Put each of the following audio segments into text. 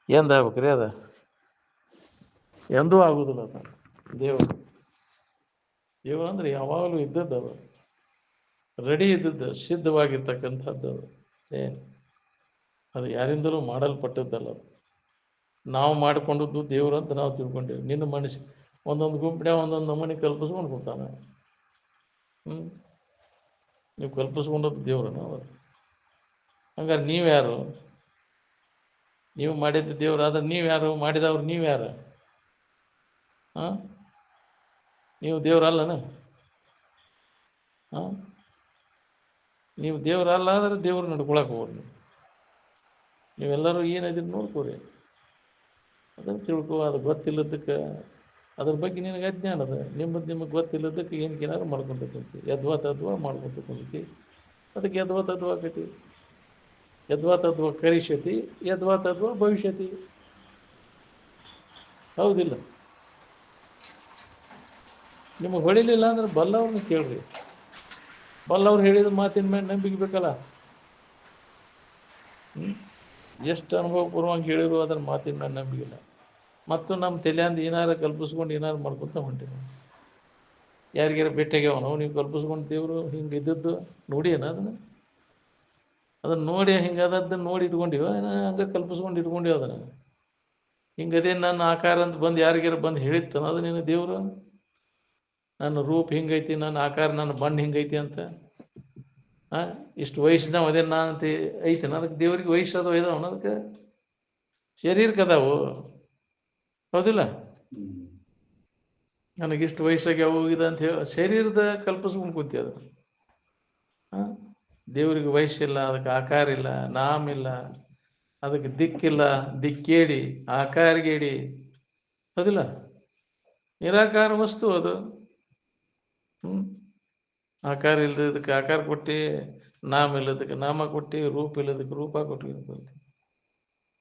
ಎಂದಾಗ್ಬೇಕ್ರಿ ಅದ? ಎಂದೂ ಆಗುದಿಲ್ಲ ಅದು. ದೇವರು ದೇವರು ಅಂದ್ರೆ ಯಾವಾಗಲೂ ಇದ್ದದ್ದು, ಅದು ರೆಡಿ ಇದ್ದದ್ದು, ಸಿದ್ಧವಾಗಿರ್ತಕ್ಕಂಥದ್ದು ಅದು. ಅದು ಯಾರಿಂದಲೂ ಮಾಡಲ್ಪಟ್ಟದ್ದಲ್ಲ. ಅದು ನಾವು ಮಾಡಿಕೊಂಡದ್ದು ದೇವರು ಅಂತ ನಾವು ತಿಳ್ಕೊಂಡೇವೆ. ನಿನ್ನ ಮನುಷ್ಯ ಒಂದೊಂದು ಗುಂಪಿನ ಒಂದೊಂದು ನಮೂನೆ ಕಲ್ಪಿಸ್ಕೊಂಡು ಕೊಡ್ತಾನೆ. ನೀವು ಕಲ್ಪಿಸ್ಕೊಂಡದ್ದು ದೇವ್ರನ? ಹಂಗಾರೆ ನೀವ್ಯಾರು? ನೀವು ಮಾಡಿದ್ದು ದೇವ್ರು, ಆದ್ರೆ ನೀವ್ಯಾರು? ಮಾಡಿದವ್ರು ನೀವ್ಯಾರು? ನೀವು ದೇವ್ರಲ್ಲನ? ನೀವು ದೇವ್ರಲ್ಲ ಅಂದ್ರೆ ದೇವ್ರು ನಡ್ಕೊಳಕ್ಕೆ ಹೋಗ್ರಿ. ನೀವೆಲ್ಲರೂ ಏನಿದ್ರೆ ನೋಡ್ಕೋರಿ, ಅದನ್ನು ತಿಳ್ಕೊ. ಅದು ಗೊತ್ತಿಲ್ಲದಕ್ಕೆ ಅದ್ರ ಬಗ್ಗೆ ನಿನಗೆ ಅಜ್ಞಾನ ಅದ. ನಿಮಗೆ ಗೊತ್ತಿಲ್ಲದಕ್ಕೆ ಏನಕ್ಕೇನಾದ್ರು ಮಾಡ್ಕೊಂತಕ್ಕಂತಿ, ಯದ್ವಾ ತದ್ವಾ ಮಾಡ್ಕೊಂತಕ್ಕಂತಿ. ಅದಕ್ಕೆ ಯದ್ವಾ ತದ್ವಾ ಆಕೈತಿ. ಯದ್ವಾ ತದ್ವಾ ಕರಿಷ್ಯತಿ, ಯದ್ವಾ ತದ್ವಾ ಭವಿಷ್ಯತಿ. ಹೌದಿಲ್ಲ? ನಿಮಗೆ ಹೊಳಿಲಿಲ್ಲ ಅಂದ್ರೆ ಬಲ್ಲವ್ರನ್ನ ಕೇಳ್ರಿ. ಬಲ್ಲವ್ರು ಹೇಳಿದ ಮಾತಿನ ಮೇಲೆ ನಂಬಿಕೆ ಬೇಕಲ್ಲ. ಎಷ್ಟು ಅನುಭವಪೂರ್ವವಾಗಿ ಹೇಳಿದ್ರು ಅದರ ಮಾತಿನ ಮೇಲೆ ನಂಬಿಕಿಲ್ಲ. ಮತ್ತು ನಮ್ಮ ತಲೆಯಂದು ಏನಾರು ಕಲ್ಪಿಸ್ಕೊಂಡು ಏನಾರು ಮಾಡ್ಕೊತ ಹೊಂಟೀವಿ. ಯಾರಿಗಾರ ಭೇಟಿಯಾಗ್ಯಾವ ನಾವು? ನೀವು ಕಲ್ಪಿಸ್ಕೊಂಡು ದೇವರು ಹಿಂಗೆ ಇದ್ದದ್ದು ನೋಡಿಯೇನ? ಅದನ್ನು ನೋಡಿ ಹಿಂಗದದ್ದನ್ನು ನೋಡಿ ಇಟ್ಕೊಂಡಿವ, ಹಂಗೆ ಕಲ್ಪಿಸ್ಕೊಂಡು ಇಟ್ಕೊಂಡಿವ. ಅದನ್ನು ಹಿಂಗದೇ ನನ್ನ ಆಕಾರ ಅಂತ ಬಂದು ಯಾರಿಗಾರ ಬಂದು ಹೇಳಿತ್ತಾನ ಅದು ನಿನ್ನ ದೇವರು? ನನ್ನ ರೂಪ ಹಿಂಗೈತಿ, ನನ್ನ ಆಕಾರ, ನನ್ನ ಬಣ್ಣ ಹಿಂಗೈತಿ ಅಂತ. ಇಷ್ಟು ವಯಸ್ಸಿನಾವ ಅದೇ ನಾನು ಅಂತ ಐತೇನ? ಅದಕ್ಕೆ ದೇವ್ರಿಗೆ ವಯಸ್ಸದು ಇದಾವನ? ಅದಕ್ಕೆ ಶರೀರಕ್ಕೆ ಅದಾವು. ಹೌದಿಲ್ಲ? ನನಗಿಷ್ಟು ವಯಸ್ಸಾಗ್ಯಾವು ಇದೆ ಅಂತ ಹೇಳಿ ಶರೀರದ ಕಲ್ಪಿಸ್ಕೊಂಡು ಕೂತಿ. ಅದು ದೇವರಿಗೆ ವಯಸ್ಸಿಲ್ಲ, ಅದಕ್ಕೆ ಆಕಾರ ಇಲ್ಲ, ನಾಮಿಲ್ಲ, ಅದಕ್ಕೆ ದಿಕ್ಕಿಲ್ಲ, ದಿಕ್ಕೇಡಿ ಆಕಾರಗೇಡಿ. ಹೌದಿಲ್ಲ? ನಿರಾಕಾರ ವಸ್ತು ಅದು. ಆಕಾರ ಇಲ್ಲದಕ್ಕೆ ಆಕಾರ ಕೊಟ್ಟು, ನಾಮ ಇಲ್ಲದಕ್ಕೆ ನಾಮ ಕೊಟ್ಟು, ರೂಪ ಇಲ್ಲದಕ್ಕೆ ರೂಪ ಕೊಟ್ಟು,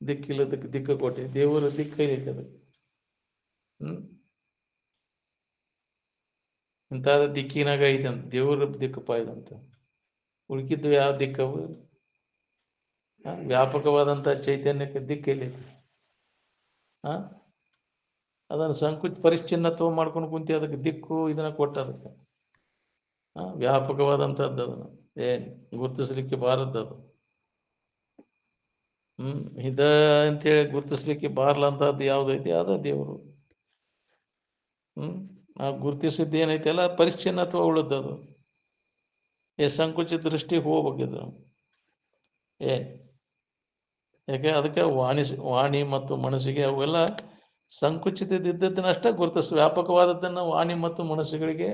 ದಿಕ್ಕಿಲ್ಲದಕ್ಕೆ ದಿಕ್ಕ ಕೊಟ್ಟು. ದೇವರ ದಿಕ್ಕ ಐತೆ ಅದಕ್ಕೆ. ಇಂಥದ್ದು ದಿಕ್ಕಿನಾಗ ಐತಂತ ದೇವರ ದಿಕ್ಕಪ್ಪ ಇದಂತ. ಉಳ್ಕಿದ್ದು ಯಾವ ದಿಕ್ಕವು? ವ್ಯಾಪಕವಾದಂಥ ಚೈತನ್ಯಕ್ಕೆ ದಿಕ್ಕ ಎಲ್ಲೈತಿ? ಅದನ್ನು ಸಂಕುಚ ಪರಿಚ್ಛಿನ್ನತ್ವ ಮಾಡ್ಕೊಂಡು ಕುಂತಿ. ಅದಕ್ಕೆ ದಿಕ್ಕು ಇದನ್ನ ಕೊಟ್ಟ. ಅದಕ್ಕೆ ವ್ಯಾಪಕವಾದಂಥದ್ದು. ಅದನ್ನು ಏನು ಗುರುತಿಸ್ಲಿಕ್ಕೆ ಬಾರದ್ದದು. ಇದ ಅಂತೇಳಿ ಗುರುತಿಸ್ಲಿಕ್ಕೆ ಬಾರ್ಲಂತದ್ದು ಯಾವುದೈತಿ ಅದ ದೇವರು. ನಾವು ಗುರುತಿಸಿದ್ದು ಏನೈತಿ ಅಲ್ಲ ಪರಿಚ್ಛಿನ್ನತ್ವ ಉಳಿದದು. ಸಂಕುಚಿತ ದೃಷ್ಟಿ ಹೋಗ್ಬೇಕಿದ್ದು. ಯಾಕೆ? ಅದಕ್ಕೆ ವಾಣಿ ಮತ್ತು ಮನಸ್ಸಿಗೆ ಅವೆಲ್ಲ ಸಂಕುಚಿತದಿದ್ದದನ್ನ ಅಷ್ಟೇ ಗುರುತಿಸ್. ವ್ಯಾಪಕವಾದದ್ದನ್ನು ವಾಣಿ ಮತ್ತು ಮನಸ್ಸುಗಳಿಗೆ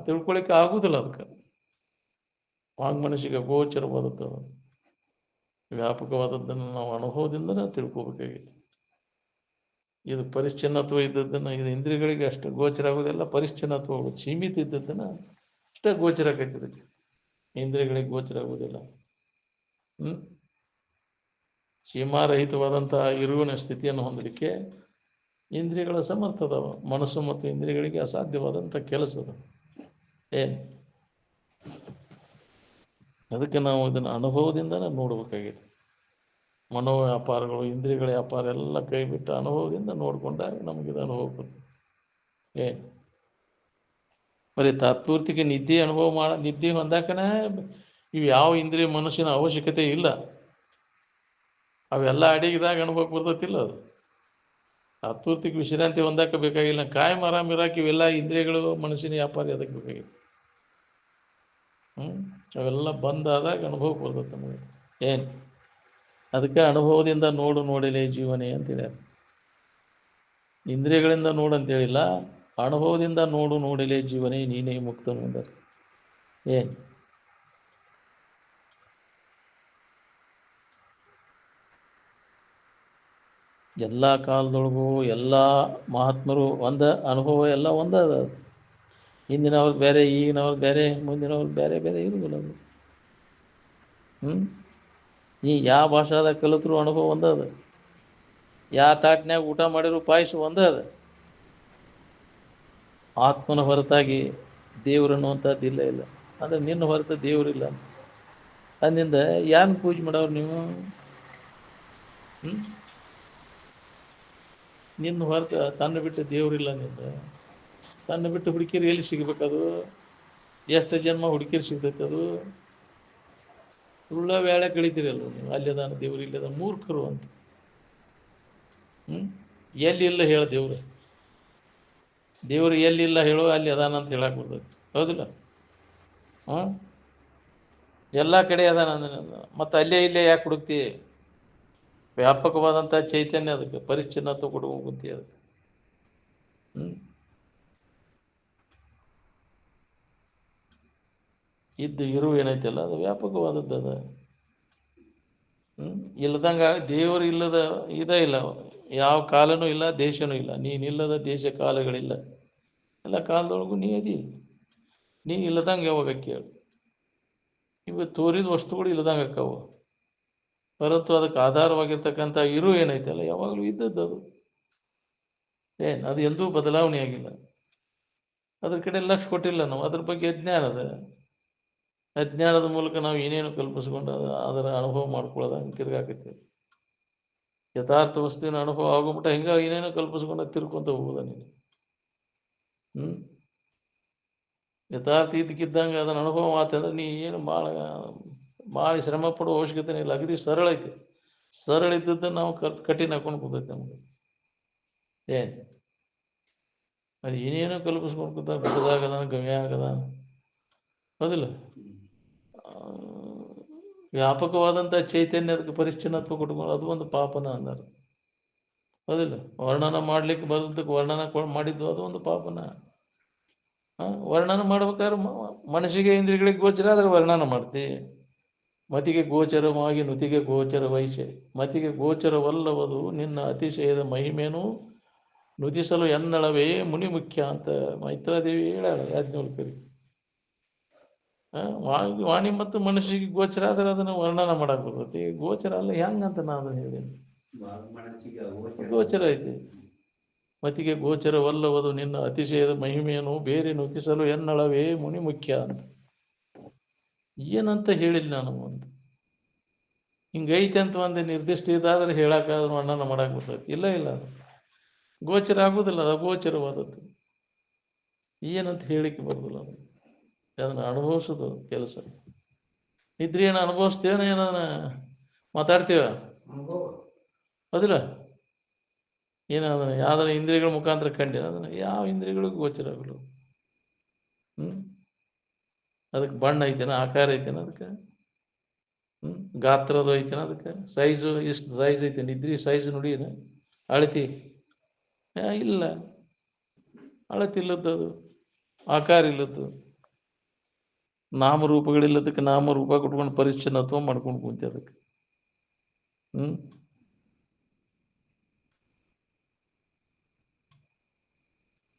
ತಿಳ್ಕೊಳಿಕ್ಕೆ ಆಗುದಿಲ್ಲ. ಅದಕ್ಕೆ ಮನಸ್ಸಿಗೆ ಗೋಚರವಾದದ್ದು, ವ್ಯಾಪಕವಾದದ್ದನ್ನು ನಾವು ಅನುಭವದಿಂದ ತಿಳ್ಕೊಬೇಕಾಗಿತ್ತು. ಇದು ಪರಿಚ್ಛಿನ್ನತ್ವ ಇದ್ದದ್ದನ್ನು ಇದು ಇಂದ್ರಿಯಗಳಿಗೆ ಅಷ್ಟು ಗೋಚರ ಆಗೋದಿಲ್ಲ. ಪರಿಚ್ಛಿನ್ನತ್ವ ಆಗೋದು, ಸೀಮಿತ ಇದ್ದದ್ದನ್ನು ಅಷ್ಟೇ ಗೋಚರ ಆಗೈತಿ. ಇಂದ್ರಿಯಗಳಿಗೆ ಗೋಚರ ಆಗುವುದಿಲ್ಲ. ಸೀಮಾರಹಿತವಾದಂತಹ ಇರುವಿನ ಸ್ಥಿತಿಯನ್ನು ಹೊಂದಲಿಕ್ಕೆ ಇಂದ್ರಿಯಗಳ ಸಮರ್ಥದವ. ಮನಸ್ಸು ಮತ್ತು ಇಂದ್ರಿಯಗಳಿಗೆ ಅಸಾಧ್ಯವಾದಂಥ ಕೆಲಸದ. ಅದಕ್ಕೆ ನಾವು ಇದನ್ನು ಅನುಭವದಿಂದ ನೋಡ್ಬೇಕಾಗಿದೆ. ಮನೋ ವ್ಯಾಪಾರಗಳು, ಇಂದ್ರಿಯಗಳ ವ್ಯಾಪಾರ ಎಲ್ಲ ಕೈ ಬಿಟ್ಟು ಅನುಭವದಿಂದ ನೋಡ್ಕೊಂಡಾಗ ನಮಗಿದು ಅನುಭವ ಬರ್ತದೆ. ಬರೀ ತಾತ್ಪೂರ್ತಿಕ ನಿದ್ದೆ ಅನುಭವ ನಿದ್ದೆ ಹೊಂದಾಕನೇ ಇವು ಯಾವ ಇಂದ್ರಿಯ ಮನಸ್ಸಿನ ಅವಶ್ಯಕತೆ ಇಲ್ಲ. ಅವೆಲ್ಲ ಅಡಿಗಿದಾಗ ಅನುಭವಕ್ಕೆ ಬರ್ತತಿಲ್ಲ. ಅದು ತಾತ್ಪೂರ್ತಿಕ ವಿಶ್ರಾಂತಿ ಹೊಂದಾಕ ಬೇಕಾಗಿಲ್ಲ. ಕಾಯಂ ಆರಾಮ್ ಇರಾಕ ಇವೆಲ್ಲ ಇಂದ್ರಿಯಗಳು ಮನಸ್ಸಿನ ವ್ಯಾಪಾರ ಅದಕ್ಕೆ ಬೇಕಾಗಿಲ್ಲ. ಅವೆಲ್ಲ ಬಂದಾದಾಗ ಅನುಭವಕ್ಕೆ ಬರ್ತದೆ ನಮಗೆ. ಅದಕ್ಕೆ ಅನುಭವದಿಂದ ನೋಡು ನೋಡಿಲೇ ಜೀವನೇ ಅಂತಿದೆ. ಇಂದ್ರಿಯಗಳಿಂದ ನೋಡು ಅಂತೇಳಿಲ್ಲ, ಅನುಭವದಿಂದ ನೋಡು ನೋಡಿಲೇ ಜೀವನೇ ನೀನೇ ಮುಕ್ತನು ಅಂದರು. ಎಲ್ಲ ಕಾಲದೊಳಗೂ ಎಲ್ಲ ಮಹಾತ್ಮರು ಒಂದ ಅನುಭವ ಎಲ್ಲ ಒಂದದ. ಹಿಂದಿನವ್ರು ಬೇರೆ, ಈಗಿನವ್ರು ಬೇರೆ, ಮುಂದಿನವ್ರು ಬೇರೆ ಬೇರೆ ಇರುವುದಿಲ್ಲ. ಅದು ನೀ ಯಾವ ಭಾಷಾದಾಗ ಕಲಿತರು ಅನುಭವ ಒಂದದ. ಯಾವ ತಾಟ್ನ್ಯಾಗ ಊಟ ಮಾಡಿರೋ ಪಾಯಸ ಒಂದದ. ಆತ್ಮನ ಹೊರತಾಗಿ ದೇವ್ರು ಅನ್ನುವಂಥದ್ದು ಇಲ್ಲ ಇಲ್ಲ. ಅಂದರೆ ನಿನ್ನ ಹೊರತು ದೇವರಿಲ್ಲ ಅಂತ ಅಂದಿಂದ ಯಾರನ್ನ ಪೂಜೆ ಮಾಡೋರು ನೀವು? ನಿನ್ನ ಹೊರತು ತನ್ನ ಬಿಟ್ಟು ದೇವರಿಲ್ಲ ನಿಂದ. ತನ್ನ ಬಿಟ್ಟು ಹುಡುಕಿರಿ ಎಲ್ಲಿ ಸಿಗ್ಬೇಕದು? ಎಷ್ಟು ಜನ್ಮ ಹುಡುಕಿರಿ ಸಿಗ್ತೈತೆ ಅದು? ಸುಳ್ಳ ವೇಳೆ ಕಳಿತೀರಲ್ಲ ನೀವು. ಅಲ್ಲದಾನ ದೇವ್ರು, ಇಲ್ಲದ ಮೂರ್ಖರು ಅಂತ. ಎಲ್ಲಿ ಇಲ್ಲ ಹೇಳ ದೇವ್ರು? ದೇವ್ರು ಎಲ್ಲಿಲ್ಲ ಹೇಳೋ, ಅಲ್ಲಿ ಅದಾನ ಅಂತ ಹೇಳಕ್ ಬರ್ತೈತಿ, ಹೌದಿಲ್ಲ? ಎಲ್ಲ ಕಡೆ ಅದಾನ. ಮತ್ತು ಅಲ್ಲೇ ಇಲ್ಲೇ ಯಾಕೆ ಹುಡುಕ್ತಿ? ವ್ಯಾಪಕವಾದಂಥ ಚೈತನ್ಯ ಅದಕ್ಕೆ ಪರಿಚ್ಛಿನ್ನತ್ವ ಕೊಡ್ಕೊಂಡು ಕುಂತಿ ಅದಕ್ಕೆ. ಇದ್ದು ಇರು ಏನೈತಲ್ಲ ಅದು ವ್ಯಾಪಕವಾದದ್ದು ಅದ. ಇಲ್ಲದಂಗ ದೇವರು ಇಲ್ಲದ ಇದೇ ಇಲ್ಲ, ಯಾವ ಕಾಲನೂ ಇಲ್ಲ, ದೇಶನೂ ಇಲ್ಲ. ನೀನಿಲ್ಲದ ದೇಶ ಕಾಲಗಳಿಲ್ಲ. ಎಲ್ಲ ಕಾಲದೊಳಗೂ ನೀ ಅದಿ. ನೀ ಇಲ್ಲದಂಗೆ ಯಾವಾಗ ಕೇಳು? ಇವು ತೋರಿದ ವಸ್ತುಗಳು ಇಲ್ಲದಂಗೆ ಅಕ್ಕವು, ಹೊರತು ಅದಕ್ಕೆ ಆಧಾರವಾಗಿರ್ತಕ್ಕಂಥ ಇರು ಏನೈತಲ್ಲ ಯಾವಾಗಲೂ ಇದ್ದದ್ದು ಅದು. ಅದು ಎಂದೂ ಬದಲಾವಣೆ ಆಗಿಲ್ಲ. ಅದ್ರ ಕಡೆ ಲಕ್ಷ್ಯ ಕೊಟ್ಟಿಲ್ಲ ನಾವು. ಅದ್ರ ಬಗ್ಗೆ ಅಜ್ಞಾನದ. ಅಜ್ಞಾನದ ಮೂಲಕ ನಾವು ಏನೇನು ಕಲ್ಪಿಸ್ಕೊಂಡು ಅದರ ಅನುಭವ ಮಾಡ್ಕೊಳ್ಳೋದಂಗೆ ತಿರ್ಗಾಕತ್ತೀವಿ. ಯಥಾರ್ಥ ವಸ್ತುವಿನ ಅನುಭವ ಆಗೋಬಿಟ್ಟ ಹಿಂಗಾಗಿ ಏನೇನೋ ಕಲ್ಪಿಸ್ಕೊಂಡು ತಿರ್ಕೊಂತ ಹೋಗೋದ ನೀನು. ಯಥಾರ್ಥ ಇದ್ದಕ್ಕಿದ್ದಂಗೆ ಅದನ್ನ ಅನುಭವ ಮಾತಾಡಿದ್ರೆ ನೀ ಏನು ಭಾಳ ಶ್ರಮ ಪಡೋ ಅವಶ್ಯಕತೆ ಇಲ್ಲ. ಅಗದಿ ಸರಳ ಐತಿ. ಸರಳ ಇದ್ದದ್ದನ್ನು ನಾವು ಕಠಿಣ ಹಾಕೊಂಡು ಕೂತೈತೆ ನಮಗೆ. ಅದು ಏನೇನೋ ಕಲ್ಪಿಸ್ಕೊಂಡು ಕೂತ ಗುಡ್ದಾಗದಾನ, ಗಮ್ಯಾಗದಾನ, ಹೌದಿಲ್ಲ? ವ್ಯಾಪಕವಾದಂಥ ಚೈತನ್ಯ ಅದಕ್ಕೆ ಪರಿಚ್ಛಿನ್ನತ್ವ ಕೊಟ್ಕೊಂಡು ಅದು ಒಂದು ಪಾಪನ ಅಂದರು, ಹೌದಿಲ್ಲ? ವರ್ಣನ ಮಾಡ್ಲಿಕ್ಕೆ ಬರೋದಕ್ಕೆ ವರ್ಣನ ಮಾಡಿದ್ದು ಅದು ಒಂದು ಪಾಪನ. ವರ್ಣನ ಮಾಡ್ಬೇಕಾದ್ರೆ ಮನಸ್ಸಿಗೆ ಇಂದ್ರಿಯಗಳಿಗೆ ಗೋಚರ ಆದ್ರೆ ವರ್ಣನ ಮಾಡ್ತಿ. ಮತಿಗೆ ಗೋಚರವಾಗಿ ನುತಿಗೆ ಗೋಚರ ವೈಶೆ, ಮತಿಗೆ ಗೋಚರವಲ್ಲವದು ನಿನ್ನ ಅತಿಶಯದ ಮಹಿಮೇನು ನುತಿಸಲು ಎನ್ನಳವೇ ಮುನಿ ಮುಖ್ಯ ಅಂತ ಮೈತ್ರಾದೇವಿ ಹೇಳ್ಯಾಳ ಯಾಜ್ಞವಲ್ಕರಿಗೆ. ವಾಣಿ ಮತ್ತು ಮನಸ್ಸಿಗೆ ಗೋಚರ ಆದ್ರೆ ಅದನ್ನು ವರ್ಣನ ಮಾಡಕ್ ಬರ್ತೈತಿ. ಗೋಚರ ಅಲ್ಲ ಹೆಂಗಂತ ನಾನು ಹೇಳಿ, ಗೋಚರ ಐತಿ. ಮತಿಗೆ ಗೋಚರವಲ್ಲವದು ನಿನ್ನ ಅತಿಶಯದ ಮಹಿಮೆಯನ್ನು ಬೇರೆ ನುತಿಸಲು ಎನ್ನಳವೇ ಮುನಿ ಮುಖ್ಯ ಅಂತ. ಏನಂತ ಹೇಳಿಲ್ಲ ನಾನು ಅಂತ. ಹಿಂಗೈತೆ ಅಂತ ಒಂದು ನಿರ್ದಿಷ್ಟ ಇದಾದ್ರೆ ಹೇಳಕ್ಕಾದ್ರೂ ವರ್ಣನ ಮಾಡಕ್ ಬರ್ತೈತಿ. ಇಲ್ಲ ಇಲ್ಲ, ಗೋಚರ ಆಗುದಿಲ್ಲ, ಅದು ಅಗೋಚರವಾದದ್ದು. ಏನಂತ ಹೇಳಿಕೆ ಬರುದಿಲ್ಲ. ಅದನ್ನ ಅನುಭವಿಸೋದು ಕೆಲಸ. ನಿದ್ರೆಯನ್ನು ಅನುಭವಿಸ್ತೇವನ ಏನದನ್ನ ಮಾತಾಡ್ತೀವ, ಹೌದಿಲ್ಲ? ಏನದನ್ನ ಯಾವ್ದಾರ ಇಂದ್ರಿಯಗಳ ಮುಖಾಂತರ ಕಂಡಿನ ಅದನ್ನ ಯಾವ ಇಂದ್ರಿಯಗಳಿಗೂ ಗೋಚರ ಆಗಲು. ಅದಕ್ಕೆ ಬಣ್ಣ ಐತೇನ, ಆಕಾರ ಐತೇನ, ಅದಕ್ಕೆ ಗಾತ್ರದ ಐತೇನ, ಅದಕ್ಕೆ ಸೈಜು ಎಷ್ಟು ಸೈಜ್ ಐತೆ? ನಿದ್ರಿ ಸೈಜ್ ನೋಡಿನ ಅಳತಿ? ಇಲ್ಲ, ಅಳತಿ ಇಲ್ಲದ್ದು, ಆಕಾರ ಇಲ್ಲದ್ದು, ನಾಮರೂಪಗಳಿಲ್ಲದಕ್ಕೆ ನಾಮರೂಪ ಕೊಟ್ಕೊಂಡು ಪರಿಚ್ಛನ್ನತ್ವ ಮಾಡ್ಕೊಂಡು ಕುಂತಿ ಅದಕ್ಕೆ.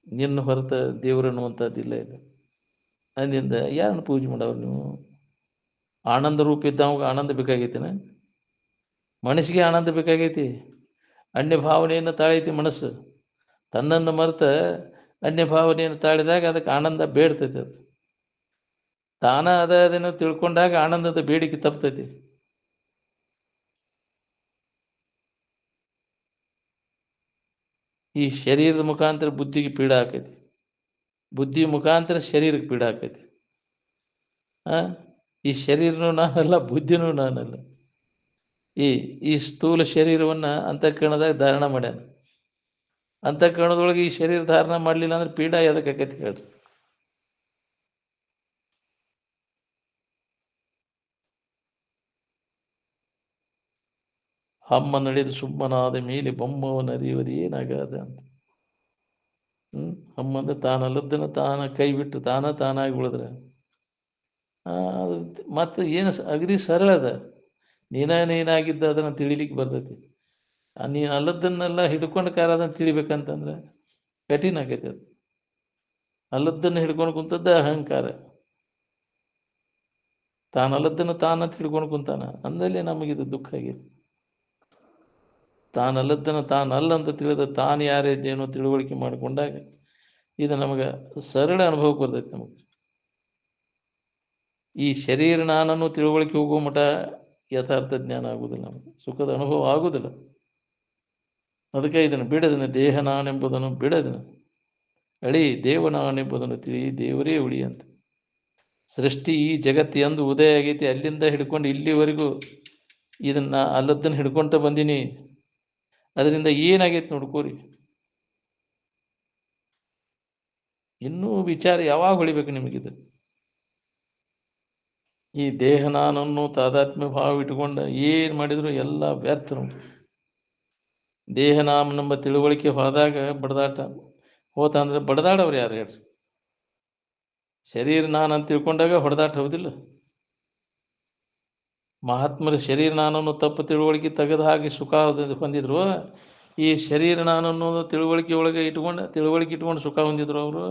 ನಿನ್ನ ಹೊರತ ದೇವರು ಅನ್ನುವಂಥದ್ದಿಲ್ಲ ಇಲ್ಲ. ಅಂದಿಂದ ಯಾರನ್ನ ಪೂಜೆ ಮಾಡವ್ರು ನೀವು? ಆನಂದ ರೂಪ ಇದ್ದವಾಗ ಆನಂದ ಬೇಕಾಗೈತಿನ? ಮನಸ್ಸಿಗೆ ಆನಂದ ಬೇಕಾಗೈತಿ. ಅನ್ಯ ಭಾವನೆಯನ್ನು ತಾಳೈತಿ ಮನಸ್ಸು. ತನ್ನನ್ನು ಮರೆತ ಅನ್ಯ ಭಾವನೆಯನ್ನು ತಾಳಿದಾಗ ಅದಕ್ಕೆ ಆನಂದ ಬೇಡ್ತೈತಿ. ಅದು ತಾನ ಅದನ್ನು ತಿಳ್ಕೊಂಡಾಗ ಆನಂದದ ಬೇಡಿಕೆ ತಪ್ತೈತಿ. ಈ ಶರೀರದ ಮುಖಾಂತರ ಬುದ್ಧಿಗೆ ಪೀಡ ಆಕೈತಿ, ಬುದ್ಧಿ ಮುಖಾಂತರ ಶರೀರಕ್ಕೆ ಪೀಡ ಆಕೈತಿ. ಈ ಶರೀರನೂ ನಾನಲ್ಲ, ಬುದ್ಧಿನೂ ನಾನಲ್ಲ. ಈ ಸ್ಥೂಲ ಶರೀರವನ್ನ ಅಂತಃಕರಣದಾಗ ಧಾರಣ ಮಾಡ್ಯಾನ. ಅಂತಃಕರಣದೊಳಗೆ ಈ ಶರೀರ ಧಾರಣ ಮಾಡಲಿಲ್ಲ ಅಂದ್ರೆ ಪೀಡ ಎದಕ್ಕೆ ಆಕೈತಿ ಹೇಳ್ರಿ? ಅಮ್ಮ ನಡೆದು ಸುಮ್ಮನಾದ ಮೇಲೆ ಬೊಮ್ಮವನ ಅರಿಯುವುದು ಏನಾಗದ ಅಂತ. ಅಮ್ಮಂದ್ರೆ ತಾನಲ್ಲದನ್ನ ತಾನ ಕೈ ಬಿಟ್ಟು ತಾನಾಗಿ ಉಳಿದ್ರೆ ಅದು ಮತ್ತೆ ಏನು ಅಗದಿ ಸರಳ ಅದ. ನೀನಾಗಿದ್ದ ಅದನ್ನು ತಿಳಿಲಿಕ್ಕೆ ಬರ್ತೈತಿ. ನೀನು ಅಲ್ಲದನ್ನೆಲ್ಲ ಹಿಡ್ಕೊಂಡು ಅದನ್ನು ತಿಳಿಬೇಕಂತಂದ್ರೆ ಕಠಿಣ ಆಗೈತೆ. ಅದು ಅಲ್ಲದನ್ನು ಹಿಡ್ಕೊಂಡು ಕುಂತದ್ದ ಅಹಂಕಾರ. ತಾನಲ್ಲದನ್ನು ತಾನಂತ ಹಿಡ್ಕೊಂಡು ಕುಂತಾನ ಅಂದಲ್ಲಿ ನಮಗಿದು ದುಃಖ ಆಗೈತಿ. ತಾನಲ್ಲದನ್ನು ತಾನಲ್ಲ ಅಂತ ತಿಳಿದ ತಾನು ಯಾರೇನೋ ತಿಳುವಳಿಕೆ ಮಾಡಿಕೊಂಡಾಗ ಇದು ನಮಗೆ ಸರಳ ಅನುಭವಕ್ಕೆ ಬರ್ತೈತಿ. ನಮಗೆ ಈ ಶರೀರ ನಾನನ್ನು ತಿಳುವಳಿಕೆ ಹೋಗೋ ಮಠ ಯಥಾರ್ಥ ಜ್ಞಾನ ಆಗುದಿಲ್ಲ, ನಮಗೆ ಸುಖದ ಅನುಭವ ಆಗುದಿಲ್ಲ. ಅದಕ್ಕೆ ಇದನ್ನು ಬಿಡದನು, ದೇಹ ನಾನೆಂಬುದನ್ನು ಬಿಡದನು, ಅಳಿ ದೇವ ನಾನೆಂಬುದನ್ನು ತಿಳಿ, ದೇವರೇ ಉಳಿ ಅಂತ. ಸೃಷ್ಟಿ ಈ ಜಗತ್ತು ಎಂದು ಉದಯ ಆಗೈತಿ, ಅಲ್ಲಿಂದ ಹಿಡ್ಕೊಂಡು ಇಲ್ಲಿವರೆಗೂ ಇದನ್ನ ಅಲ್ಲದನ್ನು ಹಿಡ್ಕೊಂತ ಬಂದೀನಿ. ಅದರಿಂದ ಏನಾಗೈತಿ ನೋಡ್ಕೋರಿ. ಇನ್ನೂ ವಿಚಾರ ಯಾವಾಗ ಹೊಳಿಬೇಕು ನಿಮಗಿದು? ಈ ದೇಹ ನಾನನ್ನು ತಾದಾತ್ಮ್ಯ ಭಾವ ಇಟ್ಕೊಂಡು ಏನು ಮಾಡಿದ್ರು ಎಲ್ಲ ವ್ಯರ್ಥ ನೋಡಿ. ದೇಹ ನಮ್ಮ ತಿಳುವಳಿಕೆ ಹೋದಾಗ ಬಡದಾಟ ಹೋತ ಅಂದ್ರೆ ಬಡದಾಡವ್ರು ಯಾರು ಹೇಳ್ರಿ? ಶರೀರ ನಾನು ಅಂತ ತಿಳ್ಕೊಂಡಾಗ ಹೊಡೆದಾಟ ಹೌದಿಲ್ಲ? ಮಹಾತ್ಮರ ಶರೀರ ನಾನನ್ನು ತಪ್ಪು ತಿಳುವಳಿಕೆ ತೆಗೆದು ಹಾಕಿ ಸುಖ ಹೊಂದಿದ್ರು. ಈ ಶರೀರ ನಾನನ್ನು ತಿಳುವಳಿಕೆ ಒಳಗೆ ಇಟ್ಕೊಂಡು ಸುಖ ಹೊಂದಿದ್ರು ಅವರು.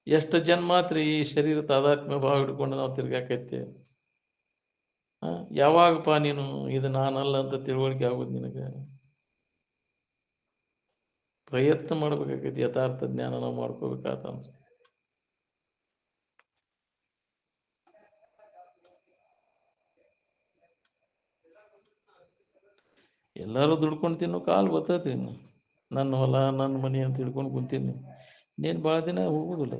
ಎಷ್ಟು ಜನ್ಮ ಮಾತ್ರ ಈ ಶರೀರ ತಾದಾತ್ಮ್ಯ ಭಾವ ಹಿಡ್ಕೊಂಡು ನಾವು ತಿರ್ಗಾಕೈತೆ. ಯಾವಾಗಪ್ಪ ನೀನು ಇದು ನಾನಲ್ಲ ಅಂತ ತಿಳುವಳಿಕೆ ಆಗೋದು ನಿನಗೆ? ಪ್ರಯತ್ನ ಮಾಡ್ಬೇಕಾಗೈತಿ, ಯಥಾರ್ಥ ಜ್ಞಾನ ನಾವು ಮಾಡ್ಕೋಬೇಕಾತ. ಎಲ್ಲರೂ ದುಡ್ಕೊಂಡು ತಿನ್ನೋ ಕಾಲು ಬರ್ತೈತಿ. ನನ್ನ ಹೊಲ ನನ್ನ ಮನೆ ಅಂತ ಹಿಡ್ಕೊಂಡು ಕುಂತೀನಿ, ಇನ್ನೇನು ಭಾಳ ದಿನ ಹೋಗುದಿಲ್ಲ.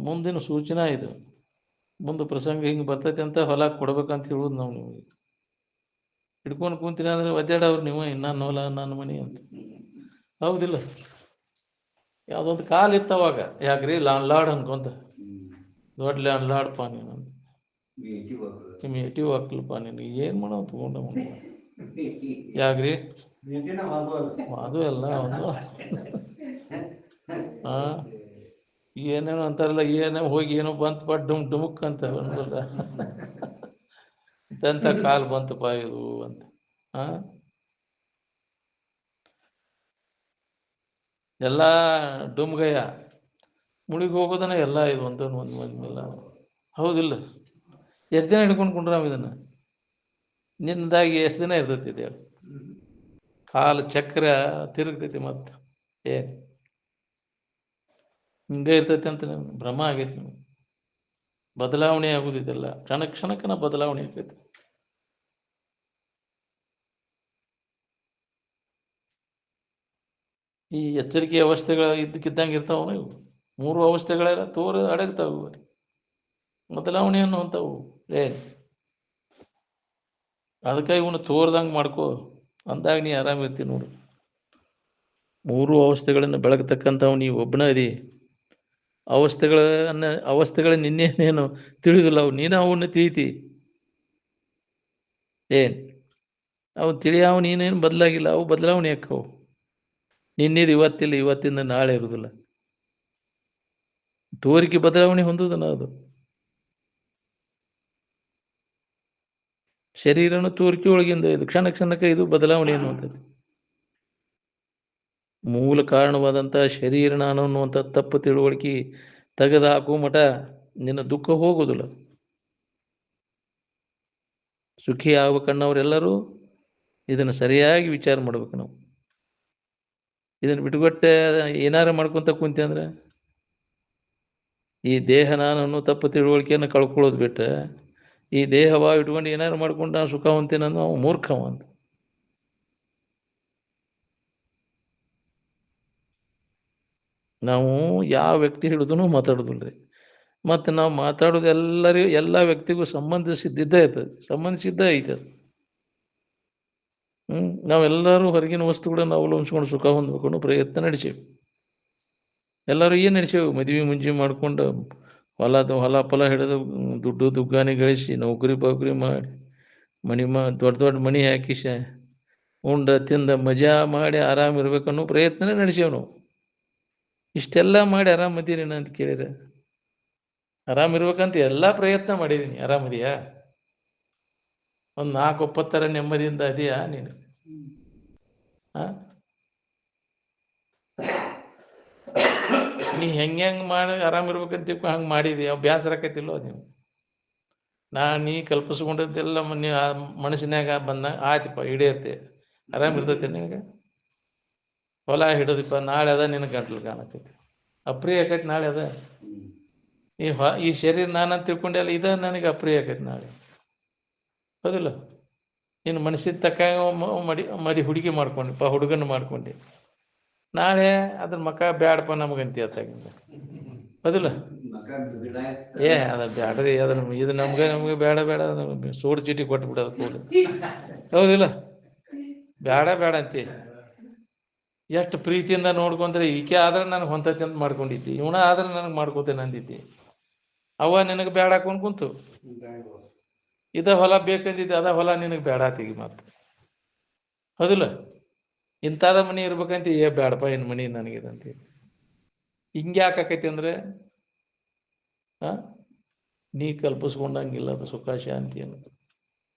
ಮುಂದಿನ ಸೂಚನಾ ಇದು. ಮುಂದೆ ಪ್ರಸಂಗ ಹಿಂಗೆ ಬರ್ತೈತಿ ಅಂತ ಹೊಲ ಕೊಡ್ಬೇಕಂತ ಹೇಳುದು ನಾವು ನಿಮಗೆ. ಹಿಡ್ಕೊಂಡು ಕುಂತೀನಿ ಅಂದ್ರೆ ಒದ್ದಾಡವ್ರು ನೀವು, ನನ್ನ ಹೊಲ ನನ್ನ ಮನೆ ಅಂತ. ಹೌದಿಲ್ಲ? ಯಾವುದೊಂದು ಕಾಲು ಇತ್ತವಾಗ, ಯಾಕ್ರಿ ಲಾಡ್ ಅನ್ಕೊಂತ, ದೊಡ್ಡ ಲ್ಯಾಂಡ್ಲಾಡ್ಪ ನೀನು ಅಂತ. ನಿಮ್ಮ ಎಟಿವ್ ಹಾಕ್ಲಪ್ಪ ನೀನು, ಏನು ಮಾಡೋ ತಗೊಂಡ ಯಾಕ್ರಿ ಅದು ಎಲ್ಲ ಒಂದು ಏನೇನೋ ಅಂತಾರಲ್ಲ, ಏನೋ ಹೋಗಿ ಏನೋ ಬಂತಪ್ಪ ಡುಮುಕ್ ಅಂತ ಅನ್ಬಲ್ಲ ಎಂತ ಕಾಲು ಬಂತಪ್ಪ ಇದು ಅಂತ. ಎಲ್ಲ ಡುಮ್ಗಯ್ಯ ಮುಳುಗಿ ಹೋಗೋದನ್ನ ಎಲ್ಲ ಇದು ಒಂದೊಂದಿಲ್ಲ. ಹೌದಿಲ್ಲ? ಎಷ್ಟು ದಿನ ಹಿಡ್ಕೊಂಡು ಕೊಂಡ್ರ ನಾವು ಇದನ್ನ? ನಿನ್ನದಾಗಿ ಎಷ್ಟು ದಿನ ಇರ್ತೈತಿ ಹೇಳಿ? ಕಾಲು ಚಕ್ರ ತಿರುಗ್ತೈತಿ ಮತ್ತೆ ಏನು ಹಿಂಗೆ ಇರ್ತೈತಿ ಅಂತ ಭ್ರಮ ಆಗೈತಿ ನಿಮ್ಗೆ. ಬದಲಾವಣೆ ಆಗುದಿದೆಲ್ಲ, ಕ್ಷಣಕ್ಕನ ಬದಲಾವಣೆ ಆಗ್ತೈತಿ. ಈ ಎಚ್ಚರಿಕೆ ಅವಸ್ಥೆಗಳ ಇದ್ದಕ್ಕಿದ್ದಂಗೆ ಇರ್ತಾವ ಇವು. 3 ಅವಸ್ಥೆಗಳೆಲ್ಲ ಅಡಗ್ತಾವು, ಬದಲಾವಣೆ ಅನ್ನುವಂಥವು. ಅದಕ್ಕೆ ಇವನು ತೋರ್ದಂಗೆ ಮಾಡ್ಕೋ ಅಂದಾಗ ನೀ ಆರಾಮಿರ್ತೀನಿ ನೋಡು. 3 ಅವಸ್ಥೆಗಳನ್ನು ಬೆಳಗತಕ್ಕಂಥವು ನೀವು ಒಬ್ಬನ ಅದಿ. ಅವಸ್ಥೆಗಳ ನಿನ್ನೇನೇನು ತಿಳಿದಿಲ್ಲ, ಅವು ನೀನು ಅವನ್ನ ತಿಳಿತಿ. ಅವು ತಿಳಿಯಾವ ನೀನೇನು ಬದಲಾಗಿಲ್ಲ, ಅವು ಬದಲಾವಣೆ ಯಾಕವು. ನಿನ್ನಿದು ಇವತ್ತಿಲ್ಲ, ಇವತ್ತಿಂದ ನಾಳೆ ಇರುವುದಿಲ್ಲ. ತೋರಿಕೆ ಬದಲಾವಣೆ ಹೊಂದುವುದಲ್ಲ ಅದು. ಶರೀರನು ತೋರಿಕೆ ಒಳಗಿಂದ ಇದು ಕ್ಷಣಕ್ಕೆ ಇದು ಬದಲಾವಣೆ ಅನ್ನುವಂಥದ್ದು. ಮೂಲ ಕಾರಣವಾದಂಥ ಶರೀರ ನಾನು ಅನ್ನುವಂಥ ತಪ್ಪು ತಿಳುವಳಿಕೆ ತೆಗೆದು ಹಾಕುವ ಮಠ ನಿನ್ನ ದುಃಖ ಹೋಗುವುದಿಲ್ಲ. ಸುಖಿ ಆಗ್ಬೇಕನ್ನೋರೆಲ್ಲರೂ ಇದನ್ನು ಸರಿಯಾಗಿ ವಿಚಾರ ಮಾಡ್ಬೇಕು. ನಾವು ಇದನ್ನು ಬಿಟ್ಟುಕೊಟ್ಟೆ ಏನಾರ ಮಾಡ್ಕೊಂತ ಕುಂತೆ ಅಂದ್ರೆ ಈ ದೇಹ ನಾನು ತಪ್ಪು ತಿಳುವಳಿಕೆಯನ್ನು ಕಳ್ಕೊಳ್ಳೋದು ಬಿಟ್ಟರೆ, ಈ ದೇಹವ ಇಟ್ಕೊಂಡು ಏನಾರು ಮಾಡ್ಕೊಂಡು ನಾನು ಸುಖ ಹೊಂತೀನಿ ಅನ್ನೋ ಮೂರ್ಖವ ಅಂತ. ನಾವು ಯಾವ ವ್ಯಕ್ತಿ ಹಿಡಿದೂ ಮಾತಾಡೋದಿಲ್ರಿ. ಮತ್ತು ನಾವು ಮಾತಾಡೋದು ಎಲ್ಲ ವ್ಯಕ್ತಿಗೂ ಸಂಬಂಧಿಸಿದ್ದೇ ಇರ್ತದೆ, ಸಂಬಂಧಿಸಿದ್ದ ಐತೆ. ನಾವೆಲ್ಲರೂ ಹೊರಗಿನ ವಸ್ತುಗಳನ್ನು ಅವಲಂಬಿಸ್ಕೊಂಡು ಸುಖ ಹೊಂದ್ಬೇಕು ಪ್ರಯತ್ನ ನಡೆಸೇವೆ. ಎಲ್ಲರೂ ಏನು ನಡೆಸೇವು? ಮದುವೆ ಮುಂಜಿ ಮಾಡ್ಕೊಂಡು ಹೊಲ ಫಲ ಹಿಡಿದು ದುಡ್ಡು ದುಗ್ಗಾನಿ ಗಳಿಸಿ ನೌಕರಿ ಮಾಡಿ ದೊಡ್ಡ ಮನೆ ಹಾಕಿಸ ಉಂಡ ತಿಂದ ಮಜಾ ಮಾಡಿ ಆರಾಮಿರ್ಬೇಕನ್ನೋ ಪ್ರಯತ್ನ ನಡೆಸೇವು ನಾವು. ಇಷ್ಟೆಲ್ಲ ಮಾಡಿ ಆರಾಮದೀರೇನ ಅಂತ ಕೇಳಿದ್ರೆ, ಆರಾಮಿರ್ಬೇಕಂತ ಎಲ್ಲ ಪ್ರಯತ್ನ ಮಾಡಿದೀನಿ. ಆರಾಮದಿಯಾ? ಒಂದು 4-9 ನೆಮ್ಮದಿಯಿಂದ ಅದೆಯಾ ನೀನು? ನೀ ಹೆಂಗೆ ಮಾಡಿ ಆರಾಮಿರ್ಬೇಕಂತ ಹಂಗೆ ಮಾಡಿದಿ, ಬೇಸರ ಆಕೈತಿಲ್ಲೋ ನೀವು? ನೀ ಕಲ್ಪಿಸ್ಕೊಂಡಿದ್ದೆಲ್ಲ ಮನಸ್ಸಿನಾಗ ಬಂದಾಗ ಆಯ್ತಪ್ಪ ಈಡೇರ್ತಿ, ಆರಾಮಿರ್ತೈತಿ ನಿನಗೆ? ಹೊಲ ಹಿಡಿದಪ್ಪ, ನಾಳೆ ಅದ ನಿನಗೆ ಗಂಟ್ಲು ಕಾಣತೈತಿ, ಅಪ್ರಿಯ ಆಕೈತಿ ನಾಳೆ ಅದ. ಈ ಶರೀರ ನಾನಂತ ತಿಳ್ಕೊಂಡೆಲ್ಲ ಇದ ನನಗೆ ಅಪ್ರಿಯ ಆಕೈತಿ ನಾಳೆ. ಹೌದಿಲ್ಲ? ನಿನ್ನ ಮನಸ್ಸಿನ ತಕ್ಕ ಮರಿ ಹುಡುಗಿ ಮಾಡ್ಕೊಂಡಿಪ್ಪ, ಹುಡುಗನ ಮಾಡ್ಕೊಂಡು ನಾಳೆ ಅದ್ರ ಮಕ್ಕ ಬ್ಯಾಡಪ್ಪ ನಮಗಂತ ಅತ್ತಾಗಿಂದ ಹೌದಿಲ್ಲ. ಅದ ಬ್ಯಾಡ್ರಿ, ಇದು ನಮ್ಗೆ ಬೇಡ ಸೂಡು ಚೀಟಿ ಕೊಟ್ಟು ಬಿಡೋದು ಕೂಡಿ, ಹೌದಿಲ್ಲ. ಬೇಡ ಅಂತಿ ಎಷ್ಟು ಪ್ರೀತಿಯಿಂದ ನೋಡ್ಕೊಂಡ್ರೆ, ಈಕೆ ಆದ್ರೆ ನನಗೆ ಹೊಂತೈತಿ ಅಂತ ಮಾಡ್ಕೊಂಡಿದ್ದಿ, ಇವನ ಆದ್ರೆ ನನಗೆ ಮಾಡ್ಕೋತೇನೆ ಅಂದಿದ್ದಿ. ಅವ ನಿನಗೆ ಬೇಡ ಹಾಕೊಂಡು ಕುಂತು, ಇದ ಹೊಲ ಬೇಕಂದಿದ್ದೆ, ಅದ ಹೊಲ ನಿನಗೆ ಬೇಡ ಆತಿಗಿ ಮತ್ತೆ, ಹೌದಿಲ್ಲ. ಇಂಥದ ಮನಿ ಇರ್ಬೇಕಂತ ಬೇಡಪ್ಪ ಏನು ಮನಿ ನನಗಿದಂತ. ಹಿಂಗೆ ಯಾಕಾಕೈತಿ ಅಂದ್ರೆ ನೀ ಕಲ್ಪಿಸ್ಕೊಂಡಂಗಿಲ್ಲ ಅದು ಸುಖ ಶಾಂತಿ ಅನ್ನೋದು.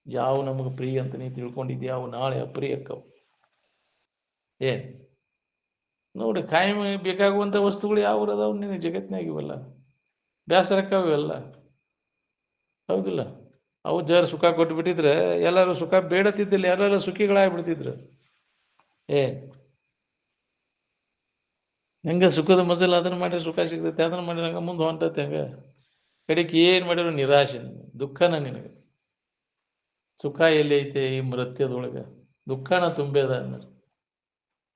ಯಾವ ನಮಗೆ ಪ್ರಿಯ ಅಂತ ನೀ ತಿಳ್ಕೊಂಡಿದ್ಯಾ, ಅವು ನಾಳೆ ಅಪ್ರಿಯಕ್ಕವು. ನೋಡಿ, ಕಾಯಂ ಬೇಕಾಗುವಂಥ ವಸ್ತುಗಳು ಯಾವ ಅದಾವ ನಿನಗೆ ಜಗತ್ತಿನಾಗಿವಲ್ಲ, ಬೇಸರಕ್ಕವೆಲ್ಲ, ಹೌದಿಲ್ಲ. ಅವು ಜರ ಸುಖ ಕೊಟ್ಬಿಟ್ಟಿದ್ರೆ ಎಲ್ಲರೂ ಸುಖ ಬೇಡತಿದ್ದಿಲ್ಲ, ಎಲ್ಲರೂ ಸುಖಿಗಳಾಗ್ಬಿಡ್ತಿದ್ರು. ಹೆಂಗ ಸುಖದ ಮೊದಲು ಅದನ್ನ ಮಾಡಿದ್ರೆ ಸುಖ ಸಿಗ್ತೈತೆ, ಅದನ್ನ ಮಾಡಿದ್ರೆ ಹಂಗೆ ಮುಂದೆ ಹೊಂಟೈತೆ. ಹಂಗೆ ಕಡೆಗೆ ಏನು ಮಾಡಿದ್ರು ನಿರಾಶೆ, ದುಃಖನ ನಿನಗೆ. ಸುಖ ಎಲ್ಲಿ ಐತೆ ಈ ಮೃತ್ಯದೊಳಗೆ, ದುಃಖನ ತುಂಬೇದ ಅಂದ್ರೆ.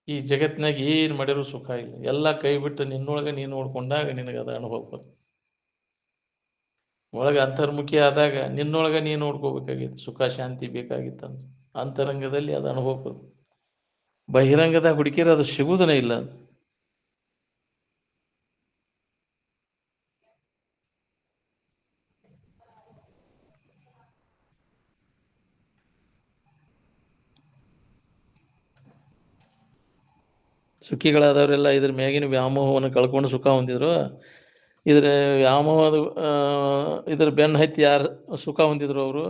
ಈ ಜಗತ್ತಿನಾಗ ಏನು ಮಾಡಿದ್ರು ಸುಖ ಇಲ್ಲ, ಎಲ್ಲ ಕೈ ಬಿಟ್ಟು ನಿನ್ನೊಳಗೆ ನೀನು ನೋಡ್ಕೊಂಡಾಗ ನಿನಗೆ ಅದು ಅನುಭವ ಬರ್ತದೆ. ಒಳಗೆ ಅಂತರ್ಮುಖಿ ಆದಾಗ ನಿನ್ನೊಳಗೆ ನೀನು ನೋಡ್ಕೋಬೇಕಾಗಿತ್ತು, ಸುಖ ಶಾಂತಿ ಬೇಕಾಗಿತ್ತಂತ. ಅಂತರಂಗದಲ್ಲಿ ಅದು ಅನುಭವ ಬರ್ತದೆ. ಬಹಿರಂಗದಾಗ ಹುಡುಕಿದ್ರೆ ಅದು ಸಿಗುವುದನೇ ಇಲ್ಲ. ಸುಖಿಗಳಾದವರೆಲ್ಲ ಇದ್ರ ಮ್ಯಾಗಿನ ವ್ಯಾಮೋಹವನ್ನು ಕಳ್ಕೊಂಡು ಸುಖ ಹೊಂದಿದ್ರು. ಇದ್ರ ವ್ಯಾಮೋಹದ ಇದ್ರ ಬೆನ್ನು ಹತ್ತಿ ಯಾರು ಸುಖ ಹೊಂದಿದ್ರು, ಅವರು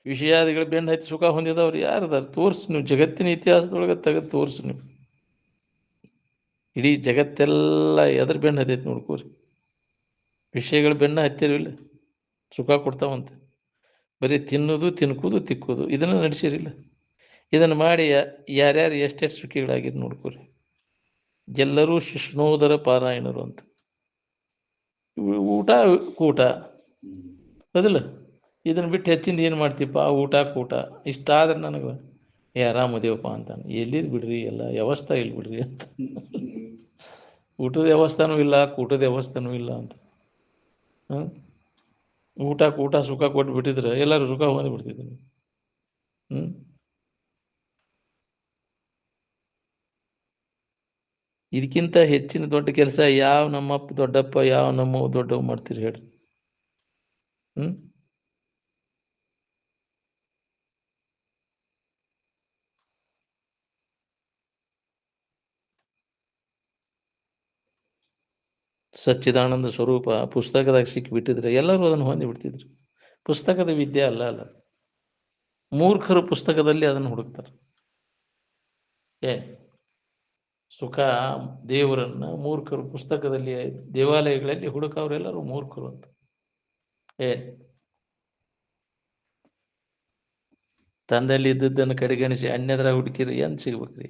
ವಿಷಯಾದಿಗಳು ಬೆನ್ನು ಹತ್ತಿ ಸುಖ ಹೊಂದಿದವ್ರು ಯಾರದಾರ ತೋರಿಸಿ ನೀವು, ಜಗತ್ತಿನ ಇತಿಹಾಸದೊಳಗೆ ತೆಗೆದು ತೋರಿಸಿ ನೀವು. ಇಡೀ ಜಗತ್ತೆಲ್ಲ ಎದ್ರ ಬೆನ್ನು ಹತ್ತೈತಿ ನೋಡ್ಕೋರಿ. ವಿಷಯಗಳು ಬೆನ್ನು ಹತ್ತಿರವಿಲ್ಲ, ಸುಖ ಕೊಡ್ತಾವಂತೆ. ಬರೀ ತಿನ್ನೋದು, ತಿನ್ಕೋದು, ತಿಕ್ಕೋದು, ಇದನ್ನು ನಡೆಸಿರಿಲ್ಲ. ಇದನ್ನು ಮಾಡಿ ಯಾರ್ಯಾರು ಎಷ್ಟೆಷ್ಟು ಸುಖಿಗಳಾಗಿದ್ದು ನೋಡ್ಕೋರಿ. ಎಲ್ಲರೂ ಶಿಷ್ಣೋದರ ಪಾರಾಯಣರು ಅಂತ. ಊಟ ಕೂಟ, ಹೌದಿಲ್ಲ. ಇದನ್ನು ಬಿಟ್ಟು ಹೆಚ್ಚಿಂದ ಏನು ಮಾಡ್ತೀಪ್ಪ, ಊಟ ಕೂಟ ಇಷ್ಟ ಆದ್ರೆ ನನಗೆ ಆರಾಮದೇವಪ್ಪ ಅಂತಾನೆ. ಎಲ್ಲಿದ್ದು ಬಿಡ್ರಿ, ಎಲ್ಲ ವ್ಯವಸ್ಥೆ ಇಲ್ಲಿ ಬಿಡ್ರಿ ಅಂತ. ಊಟದ ವ್ಯವಸ್ಥೆನೂ ಇಲ್ಲ, ಕೂಟದ ವ್ಯವಸ್ಥೆನೂ ಇಲ್ಲ ಅಂತ. ಊಟ ಕೂಟ ಸುಖ ಕೊಟ್ಟು ಬಿಟ್ಟಿದ್ರೆ ಎಲ್ಲರೂ ಸುಖ ಹೊಂದಿ ಬಿಡ್ತಿದ್ರು. ಇದಕ್ಕಿಂತ ಹೆಚ್ಚಿನ ದೊಡ್ಡ ಕೆಲಸ ಯಾವ ನಮ್ಮಪ್ಪ ದೊಡ್ಡಪ್ಪ, ಯಾವ ನಮ್ಮ ದೊಡ್ಡವ್ ಮಾಡ್ತೀರಿ ಹೇಳ್ರಿ? ಸಚ್ಚಿದಾನಂದ ಸ್ವರೂಪ ಪುಸ್ತಕದಾಗ ಸಿಕ್ಕಿಬಿಟ್ಟಿದ್ರೆ ಎಲ್ಲರೂ ಅದನ್ನು ಹೊಂದಿ ಬಿಡ್ತಿದ್ರು. ಪುಸ್ತಕದ ವಿದ್ಯೆ ಅಲ್ಲ. ಮೂರ್ಖರು ಪುಸ್ತಕದಲ್ಲಿ ಅದನ್ನು ಹುಡುಕ್ತಾರೆ. ಸುಖ ದೇವರನ್ನ ಮೂರ್ಖರು ಪುಸ್ತಕದಲ್ಲಿ, ದೇವಾಲಯಗಳಲ್ಲಿ ಹುಡುಕವ್ರೆಲ್ಲರೂ ಮೂರ್ಖರು ಅಂತ. ತಂದಲ್ಲಿ ಇದ್ದದ್ದನ್ನು ಕಡೆಗಣಿಸಿ ಅನ್ಯದ್ರ ಹುಡುಕಿರಿ ಏನ್ ಸಿಗ್ಬೇಕ್ರಿ?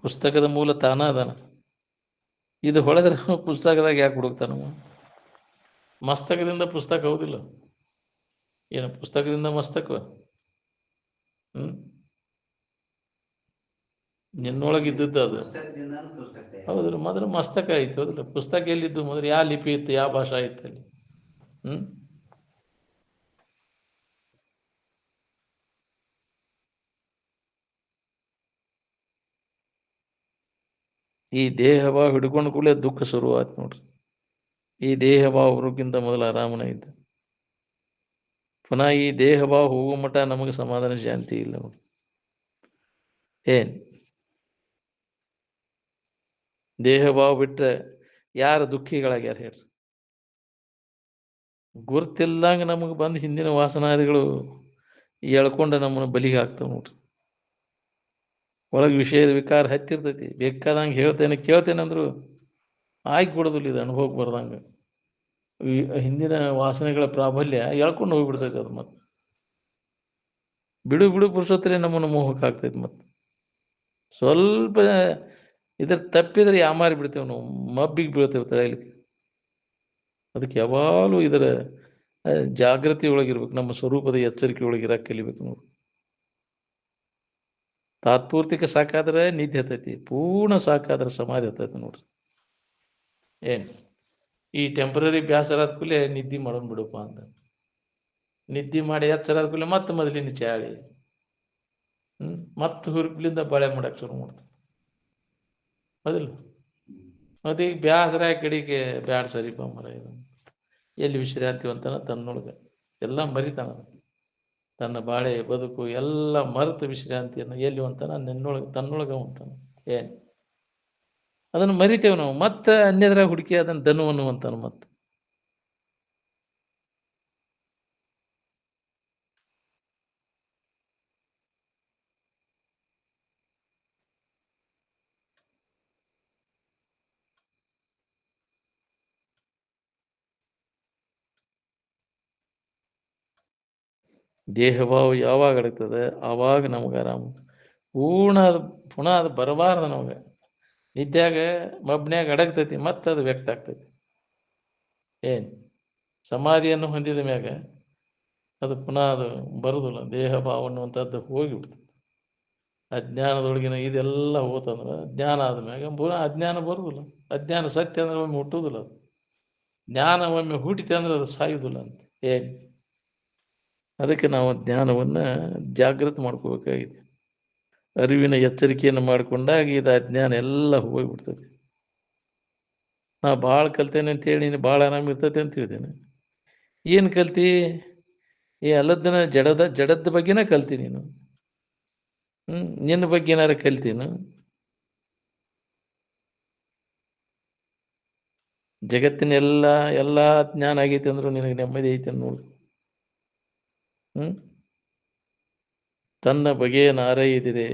ಪುಸ್ತಕದ ಮೂಲ ತಾನ ಅದಾನ. ಇದು ಹೊಳೆದ್ರೆ ಪುಸ್ತಕದಾಗ ಯಾಕೆ ಹುಡುಕ್ತಾನ? ಮಸ್ತಕದಿಂದ ಪುಸ್ತಕ ಹೌದಿಲ್ಲ, ಏನು ಪುಸ್ತಕದಿಂದ ಮಸ್ತಕ? ನಿನ್ನೊಳಗಿದ್ದದ್ದು ಅದು, ಹೌದಿಲ್ಲ. ಮೊದಲು ಮಸ್ತಕ ಆಯ್ತು, ಹೌದಿಲ್ಲ. ಪುಸ್ತಕ ಎಲ್ಲಿದ್ದು ಮೊದಲು? ಯಾವ ಲಿಪಿ ಇತ್ತು, ಯಾವ ಭಾಷಾ ಇತ್ತು ಅಲ್ಲಿ? ಈ ದೇಹಭಾವ ಹಿಡ್ಕೊಂಡು ಕೂಡಲೇ ದುಃಖ ಶುರುವಾಯ್ತು ನೋಡ್ರಿ. ಈ ದೇಹಭಾವ ಬರೋಕ್ಕಿಂತ ಮೊದಲು ಆರಾಮನ ಇದ್ದ. ಪುನಃ ಈ ದೇಹಭಾವ ಹೋಗೋ ಮಟ್ಟ ನಮಗೆ ಸಮಾಧಾನ ಶಾಂತಿ ಇಲ್ಲ ನೋಡಿ. ದೇಹಭಾವ ಬಿಟ್ಟರೆ ಯಾರು ದುಃಖಿಗಳಾಗ್ಯಾರ ಹೇಳ್ರಿ? ಗುರ್ತಿಲ್ದಂಗೆ ನಮಗೆ ಬಂದು ಹಿಂದಿನ ವಾಸನಾದಿಗಳು ಎಳ್ಕೊಂಡು ನಮ್ಮನ್ನು ಬಲಿಗೆ ಹಾಕ್ತಾವ ನೋಡ್ರಿ. ಒಳಗೆ ವಿಷಯದ ವಿಕಾರ ಹತ್ತಿರ್ತೈತಿ, ಬೇಕಾದಂಗೆ ಕೇಳ್ತೇನೆ ಅಂದ್ರು ಆಯ್ಕೆ ಕೊಡೋದಿಲ್ಲ. ಇದು ಅನುಭವಕ್ಕೆ ಬರ್ದಂಗೆ ಹಿಂದಿನ ವಾಸನೆಗಳ ಪ್ರಾಬಲ್ಯ ಎಳ್ಕೊಂಡು ಹೋಗ್ಬಿಡ್ತೈತೆ. ಅದು ಮತ್ತೆ ಬಿಡು ಪುರುಷೋತ್ತರೇ ನಮ್ಮನ್ನು ಮೋಹಕ್ಕೆ ಆಗ್ತೈತಿ. ಮತ್ತೆ ಸ್ವಲ್ಪ ಇದ್ರ ತಪ್ಪಿದ್ರೆ ಯಾಮಾರಿ ಬಿಡ್ತೇವೆ ನಾವು, ಮಬ್ಬಿಗೆ ಬೀಳ್ತೇವೆ ತಳಲಿಕ್ಕೆ. ಅದಕ್ಕೆ ಯಾವಾಗಲೂ ಇದರ ಜಾಗೃತಿ ಒಳಗಿರ್ಬೇಕು, ನಮ್ಮ ಸ್ವರೂಪದ ಎಚ್ಚರಿಕೆ ಒಳಗಿರಕ್ಕೆ ಕಲಿಬೇಕು ನೋಡಿ. ತಾತ್ಪೂರ್ತಿಕ ಸಾಕಾದ್ರೆ ನಿದ್ದೆ ಹತ್ತೈತಿ, ಪೂರ್ಣ ಸಾಕಾದ್ರೆ ಸಮಾಧಿ ಹತ್ತೈತಿ ನೋಡ್ರಿ. ಏನ್ ಈ ಟೆಂಪ್ರರಿ ಬ್ಯಾಸರ ಆದ ಕೂಡಲೇ ನಿದ್ದೆ ಮಾಡೋನ್ ಬಿಡಪ್ಪ ಅಂತ, ನಿದ್ದೆ ಮಾಡಿ ಎಚ್ಚರ ಆದ ಕೂಡಲೇ ಮತ್ತೆ ಮೊದಲಿನ ಚಾಳಿ, ಮತ್ತೆ ಹುರುಪ್ಲಿಂದ ಬಳೆ ಮಾಡಕ್ ಶುರು ಮಾಡ್ತಾರೆ. ಹೌದಿಲ್ಲ? ಮತ್ತೆ ಈಗ ಬ್ಯಾಸರ ಕಡೆಗೆ ಬ್ಯಾಡ ಸರಿಪ ಮರ ಇದು, ಎಲ್ಲಿ ವಿಶ್ರಾಂತಿ ಅಂತಾನ ತನ್ನೊಳಗೆ ಎಲ್ಲ ಮರಿತಾನ, ತನ್ನ ಬಾಳೆ ಬದುಕು ಎಲ್ಲ ಮರೆತು ವಿಶ್ರಾಂತಿಯನ್ನು ಎಲ್ಲಿ ಅಂತಾನ ನಿನ್ನೊಳಗೆ ತನ್ನೊಳಗೆ ಅಂತಾನ. ಏನ್ ಅದನ್ನು ಮರಿತೇವೆ ನಾವು, ಮತ್ತೆ ಅನ್ಯದ್ರಾಗ ಹುಡುಕಿ ಅದನ್ನು ಧನು ಅನ್ನುವಂತಾನ. ಮತ್ತೆ ದೇಹಭಾವ ಯಾವಾಗ ಅಡಗ್ತದೆ ಆವಾಗ ನಮ್ಗೆ ಆರಾಮ. ಪೂರ್ಣ ಅದು ಪುನಃ ಅದು ಬರಬಾರ್ದು ನಮಗೆ. ನಿದ್ಯಾಗ ಮಬ್ನ್ಯಾಗ ಅಡಗ್ತೈತಿ, ಮತ್ತೆ ಅದು ವ್ಯಕ್ತ ಆಗ್ತೈತಿ. ಏನ್ ಸಮಾಧಿಯನ್ನು ಹೊಂದಿದ ಮ್ಯಾಗ ಅದು ಪುನಃ ಅದು ಬರುದಿಲ್ಲ, ದೇಹ ಭಾವ ಅನ್ನುವಂಥದ್ದು ಹೋಗಿಬಿಡ್ತದೆ. ಅಜ್ಞಾನದೊಳಗಿನ ಇದೆಲ್ಲ ಹೋತಂದ್ರೆ ಜ್ಞಾನ ಆದ್ಮ್ಯಾಗ ಪುನಃ ಅಜ್ಞಾನ ಬರುದಿಲ್ಲ. ಅಜ್ಞಾನ ಸತ್ಯ ಅಂದ್ರೆ ಒಮ್ಮೆ ಹುಟ್ಟುವುದಿಲ್ಲ, ಅದು ಜ್ಞಾನ ಒಮ್ಮೆ ಹುಟ್ಟಿತೆ ಅಂದ್ರೆ ಅದು ಸಾಯುವುದಿಲ್ಲ ಅಂತ. ಏನ್ ಅದಕ್ಕೆ ನಾವು ಜ್ಞಾನವನ್ನ ಜಾಗೃತಿ ಮಾಡ್ಕೋಬೇಕಾಗಿದೆ. ಅರಿವಿನ ಎಚ್ಚರಿಕೆಯನ್ನು ಮಾಡಿಕೊಂಡಾಗ ಇದು ಅಜ್ಞಾನ ಎಲ್ಲ ಹೋಗ್ಬಿಡ್ತದೆ. ನಾ ಭಾಳ ಕಲ್ತೇನೆ ಅಂತೇಳಿ ನೀನು ಭಾಳ ಆರಾಮ ಇರ್ತೈತೆ ಅಂತ ಹೇಳಿದ್ದೇನೆ. ಏನು ಕಲ್ತಿ? ಎಲ್ಲದನ್ನ ಜಡದ ಬಗ್ಗೆನೇ ಕಲ್ತಿ ನೀನು. ನಿನ್ನ ಬಗ್ಗೆ ಏನಾರ ಕಲ್ತೀನು? ಜಗತ್ತಿನ ಎಲ್ಲ ಜ್ಞಾನ ಆಗೈತಿ ಅಂದ್ರೂ ನಿನಗೆ ನೆಮ್ಮದಿ ಐತೆ ನೋಡು. ತನ್ನ ಬಗೆಯ ನಾರೈದಿದೆ.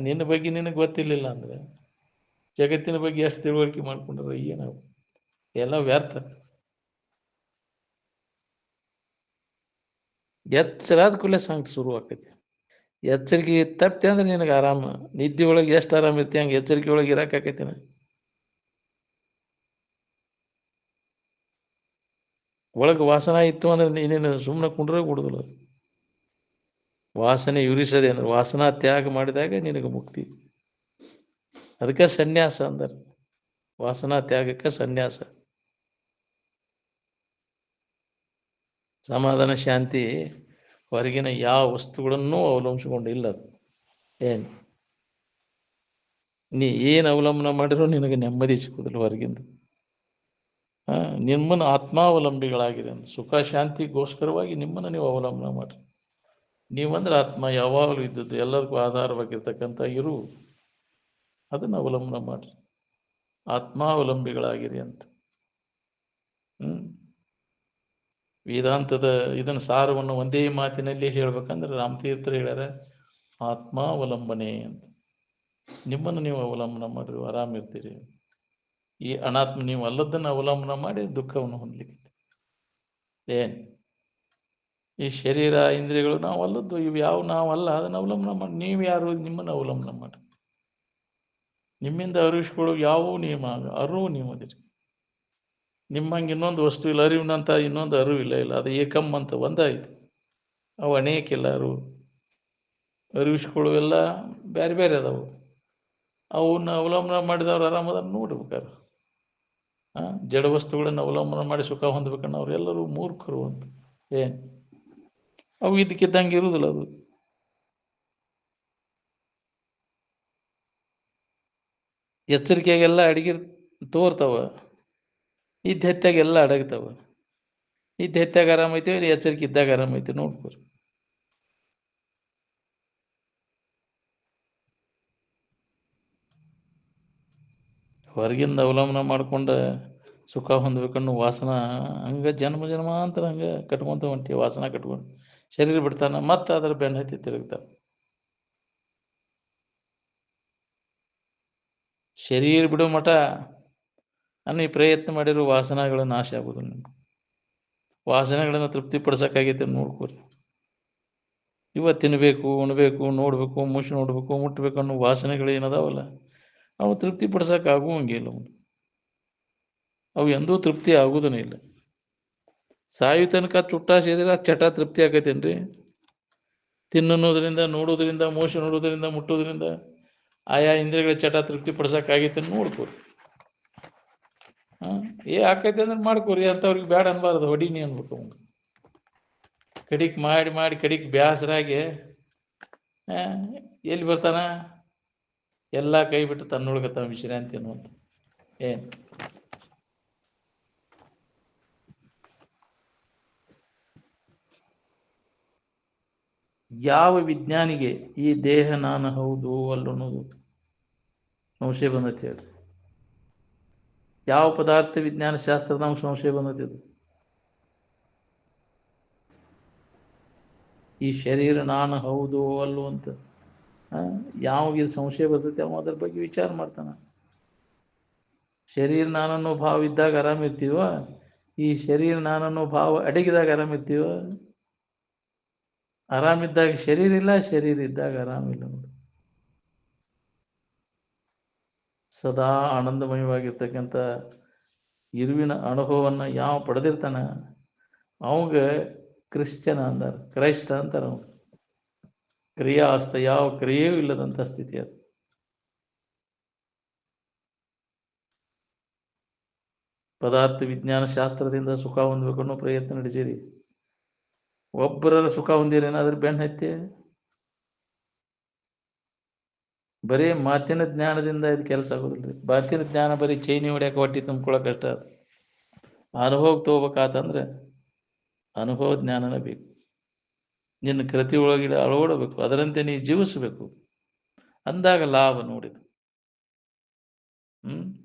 ನಿನ್ನ ಬಗ್ಗೆ ನಿನಗೆ ಗೊತ್ತಿರಲಿಲ್ಲ ಅಂದ್ರೆ ಜಗತ್ತಿನ ಬಗ್ಗೆ ಎಷ್ಟು ತಿಳುವಳಿಕೆ ಮಾಡ್ಕೊಂಡ್ರೆ ಏನಾವು ಎಲ್ಲ ವ್ಯರ್ಥ. ಎಚ್ಚರಾದ ಕೂಡಲೇ ಸಂಕಟ ಶುರು ಆಕೈತಿ. ಎಚ್ಚರಿಕೆ ತಪ್ಪಿ ಅಂದ್ರೆ ನಿನಗೆ ಆರಾಮ. ನಿದ್ದೆ ಒಳಗೆ ಎಷ್ಟು ಆರಾಮ ಇರ್ತಿ ಹಂಗೆ ಎಚ್ಚರಿಕೆ ಒಳಗೆ ಇರಾಕೈತಿನ. ಒಳಗೆ ವಾಸನ ಇತ್ತು ಅಂದ್ರೆ ನೀನೇನು ಸುಮ್ಮನೆ ಕುಂಡ್ರೆ ಕೊಡುದಿಲ್ಲ. ಅದು ವಾಸನೆ ಯುರಿಸದೆ ಅಂದ್ರೆ ವಾಸನಾ ತ್ಯಾಗ ಮಾಡಿದಾಗ ನಿನಗೆ ಮುಕ್ತಿ. ಅದಕ್ಕೆ ಸನ್ಯಾಸ ಅಂದರೆ, ವಾಸನಾ ತ್ಯಾಗಕ್ಕೆ ಸನ್ಯಾಸ. ಸಮಾಧಾನ ಶಾಂತಿ ಹೊರಗಿನ ಯಾವ ವಸ್ತುಗಳನ್ನೂ ಅವಲಂಬಿಸಿಕೊಂಡಿಲ್ಲ. ಅದು ಏನು ನೀ ಏನು ಅವಲಂಬನ ಮಾಡಿರೋ ನಿನಗೆ ನೆಮ್ಮದಿ ಸಿಕ್ಕುದಿಲ್ಲ ಹೊರಗಿಂದ. ನಿಮ್ಮನ್ನು ಆತ್ಮಾವಲಂಬಿಗಳಾಗಿದೆ ಅಂದ್ರೆ ಸುಖ ಶಾಂತಿಗೋಸ್ಕರವಾಗಿ ನಿಮ್ಮನ್ನು ನೀವು ಅವಲಂಬನ ಮಾಡ್ರಿ. ನೀವಂದ್ರೆ ಆತ್ಮ ಯಾವಾಗಲೂ ಇದ್ದದ್ದು, ಎಲ್ಲರಿಗೂ ಆಧಾರವಾಗಿರ್ತಕ್ಕಂಥ ಇರು, ಅದನ್ನು ಅವಲಂಬನ ಮಾಡ್ರಿ. ಆತ್ಮಾವಲಂಬಿಗಳಾಗಿರಿ ಅಂತ. ವೇದಾಂತದ ಇದನ್ನು ಸಾರವನ್ನು ಒಂದೇ ಮಾತಿನಲ್ಲಿ ಹೇಳ್ಬೇಕಂದ್ರೆ ರಾಮತೀರ್ಥರು ಹೇಳ್ಯಾರ, ಆತ್ಮಾವಲಂಬನೆ ಅಂತ. ನಿಮ್ಮನ್ನು ನೀವು ಅವಲಂಬನ ಮಾಡ್ರಿ, ಆರಾಮಿರ್ತೀರಿ. ಈ ಅನಾತ್ಮ ನೀವು ಅಲ್ಲದನ್ನು ಅವಲಂಬನ ಮಾಡಿ ದುಃಖವನ್ನು ಹೊಂದಲಿಕ್ಕೆ. ಏನ್ ಈ ಶರೀರ ಇಂದ್ರಿಯಗಳು ನಾವು ಅಲ್ಲದ್ದು, ಇವು ಯಾವ ನಾವಲ್ಲ, ಅದನ್ನು ಅವಲಂಬನ ಮಾಡಿ. ನೀವು ಯಾರು? ನಿಮ್ಮನ್ನು ಅವಲಂಬನ ಮಾಡಿ. ನಿಮ್ಮಿಂದ ಅರಿವಿಸ್ಕೊಳ್ಳೋ ಯಾವ ನಿಯಮ ಅರಿವು ನೀವದಿರಿ. ನಿಮ್ಮಂಗೆ ಇನ್ನೊಂದು ವಸ್ತು ಇಲ್ಲ, ಅರಿವಿನಂತ ಇನ್ನೊಂದು ಅರಿವು ಇಲ್ಲ. ಅದು ಏಕಮ್ ಅಂತ ಒಂದಾಯ್ತು. ಅವು ಅನೇಕಿಲ್ಲ ಅರಿವು. ಅರಿವಿಸ್ಕೊಳ್ಳುವೆಲ್ಲ ಬೇರೆ ಬೇರೆ ಅದಾವು. ಅವನ್ನ ಅವಲಂಬನ ಮಾಡಿದವ್ರು ಆರಾಮದ ನೋಡ್ಬೇಕಾರೆ. ಜಡ ವಸ್ತುಗಳನ್ನು ಅವಲಂಬನ ಮಾಡಿ ಸುಖ ಹೊಂದಬೇಕನ್ನ ಅವರೆಲ್ಲರೂ ಮೂರ್ಖರು ಅಂತ. ಏನು ಅವು ಇದಕ್ಕಿದ್ದಂಗೆ ಇರುವುದಿಲ್ಲ. ಅದು ಎಚ್ಚರಿಕೆಯಾಗೆಲ್ಲ ಅಡಿಗೆ ತೋರ್ತಾವ, ಇದ್ದ ಹೆತ್ತಾಗೆಲ್ಲ ಅಡಗ್ತಾವ. ಇದ್ದ ಹೆತ್ತಾಗ ಆರಾಮೈತಿ, ಎಚ್ಚರಿಕೆ ಇದ್ದಾಗ ಆರಾಮೈತಿ. ನೋಡ್ಕೊರಿ. ಹೊರಗಿಂದ ಅವಲಂಬನ ಮಾಡ್ಕೊಂಡ ಸುಖ ಹೊಂದ್ಬೇಕನ್ನೋ ವಾಸನ ಹಂಗೆ ಜನ್ಮ ಜನ್ಮಾಂತರ ಹಂಗೆ ಕಟ್ಕೊಂತ ಹೊಂಟಿ. ವಾಸನ ಕಟ್ಕೊಂಡು ಶರೀರ ಬಿಡ್ತಾನ, ಮತ್ತೆ ಅದರ ಬೆನ್ನ ಹತ್ತಿ ತಿರುಗ್ತಾನೆ. ಶರೀರ ಬಿಡೋ ಮಠ ಅನ್ನಿ ಪ್ರಯತ್ನ ಮಾಡಿರೋ ವಾಸನಗಳು ನಾಶ ಆಗೋದು. ನಿಮ್ಗೆ ವಾಸನೆಗಳನ್ನು ತೃಪ್ತಿಪಡಿಸೋಕ್ಕಾಗೈತೆ ನೋಡ್ಕೊರಿ. ಇವತ್ತು ತಿನ್ನಬೇಕು, ಉಣ್ಬೇಕು, ನೋಡಬೇಕು, ಮುಷಿ ನೋಡಬೇಕು, ಮುಟ್ಟಬೇಕು ಅನ್ನೋ ವಾಸನೆಗಳು ಏನದಾವಲ್ಲ, ಅವು ತೃಪ್ತಿಪಡಿಸೋಕ್ಕಾಗುವಂಗಿಲ್ಲ. ಅವು ಎಂದೂ ತೃಪ್ತಿ ಆಗುವುದೂ ಇಲ್ಲ. ಸಾಯು ತನಕ ಚುಟ್ಟ ಸೇದಿರ ಚಟ ತೃಪ್ತಿ ಆಕೈತೇನ್ರಿ? ತಿನ್ನೋದ್ರಿಂದ, ನೋಡೋದ್ರಿಂದ, ಮೋಶ ನೋಡೋದ್ರಿಂದ, ಮುಟ್ಟೋದ್ರಿಂದ ಆಯಾ ಇಂದ್ರಿಯಗಳ ಚಟ ತೃಪ್ತಿ ಪಡಿಸೋಕ್ಕಾಗೈತೆ ನೋಡ್ಕೋರಿ. ಆಕೈತೆ ಅಂದ್ರೆ ಮಾಡ್ಕೋರಿ. ಅಂಥವ್ರಿಗೆ ಬ್ಯಾಡ ಅನ್ಬಾರ್ದು, ಹೊಡಿನಿ ಅನ್ಬೇಕು. ಕಡಿಕ್ ಮಾಡಿ ಮಾಡಿ ಕಡಿಕ್ ಬ್ಯಾಸರಾಗಿ ಎಲ್ಲಿ ಬರ್ತಾನ? ಎಲ್ಲ ಕೈ ಬಿಟ್ಟು ತನ್ನೊಳಗತ್ತಾನ ವಿಶ್ರಾಂತಿ ಅನ್ನುವಂಥ. ಏನು ಯಾವ ವಿಜ್ಞಾನಿಗೆ ಈ ದೇಹ ನಾನು ಹೌದು ಅಲ್ಲ ಅನ್ನೋದು ಸಂಶಯ ಬಂದೈತಿ ಹೇಳ್ರಿ? ಯಾವ ಪದಾರ್ಥ ವಿಜ್ಞಾನ ಶಾಸ್ತ್ರದ ನಮ್ಗೆ ಸಂಶಯ ಬಂದೈತಿ? ಈ ಶರೀರ ನಾನು ಹೌದು ಅಲ್ಲೋ ಅಂತ ಯಾವಾಗ ಸಂಶಯ ಬರ್ತೈತಿ ಅವ ಅದ್ರ ಬಗ್ಗೆ ವಿಚಾರ ಮಾಡ್ತಾನ. ಶರೀರ ನಾನನ್ನೋ ಭಾವ ಇದ್ದಾಗ ಆರಾಮಿರ್ತೀವ? ಈ ಶರೀರ ನಾನನ್ನೋ ಭಾವ ಅಡಗಿದಾಗ ಆರಾಮಿರ್ತೀವ? ಆರಾಮಿದ್ದಾಗ ಶರೀರ ಇಲ್ಲ, ಶರೀರ ಇದ್ದಾಗ ಆರಾಮಿಲ್ಲ. ನೋಡಿ, ಸದಾ ಆನಂದಮಯವಾಗಿರ್ತಕ್ಕಂಥ ಇರುವಿನ ಅನುಭವವನ್ನು ಯಾವ ಪಡೆದಿರ್ತಾನ ಅವಾಗ ಕ್ರಿಶ್ಚನ ಅಂದಾರ, ಕ್ರೈಸ್ತ ಅಂತಾರ. ಅವ್ನು ಕ್ರಿಯಾಸ್ತ, ಯಾವ ಕ್ರಿಯೆಯೂ ಇಲ್ಲದಂಥ ಸ್ಥಿತಿ ಅದು. ಪದಾರ್ಥ ವಿಜ್ಞಾನ ಶಾಸ್ತ್ರದಿಂದ ಸುಖ ಹೊಂದಬೇಕು ಅನ್ನೋ ಪ್ರಯತ್ನ ನಡೆಸಿರಿ. ಒಬ್ಬರ ಸುಖ ಹೊಂದಿರೇನಾದ್ರೂ ಬೆನ್ನು ಹತ್ತಿ? ಬರೀ ಮಾತಿನ ಜ್ಞಾನದಿಂದ ಇದು ಕೆಲಸ ಆಗೋದಿಲ್ಲ. ಮಾತಿನ ಜ್ಞಾನ ಬರೀ ಚೈನಿ ಹೊಡ್ಯಾಕ ಹೊಟ್ಟಿ ತುಂಬ್ಕೊಳಕ್ ಅಷ್ಟ. ಅನುಭವಕ್ಕೆ ತಗೋಬೇಕಾತಂದ್ರೆ ಅನುಭವ ಜ್ಞಾನನೇ ಬೇಕು. ನಿನ್ನ ಕೃತಿ ಒಳಗಿಡ ಅಳವಡಬೇಕು, ಅದರಂತೆ ನೀ ಜೀವಿಸಬೇಕು. ಅಂದಾಗ ಲಾಭ ನೋಡಿದು.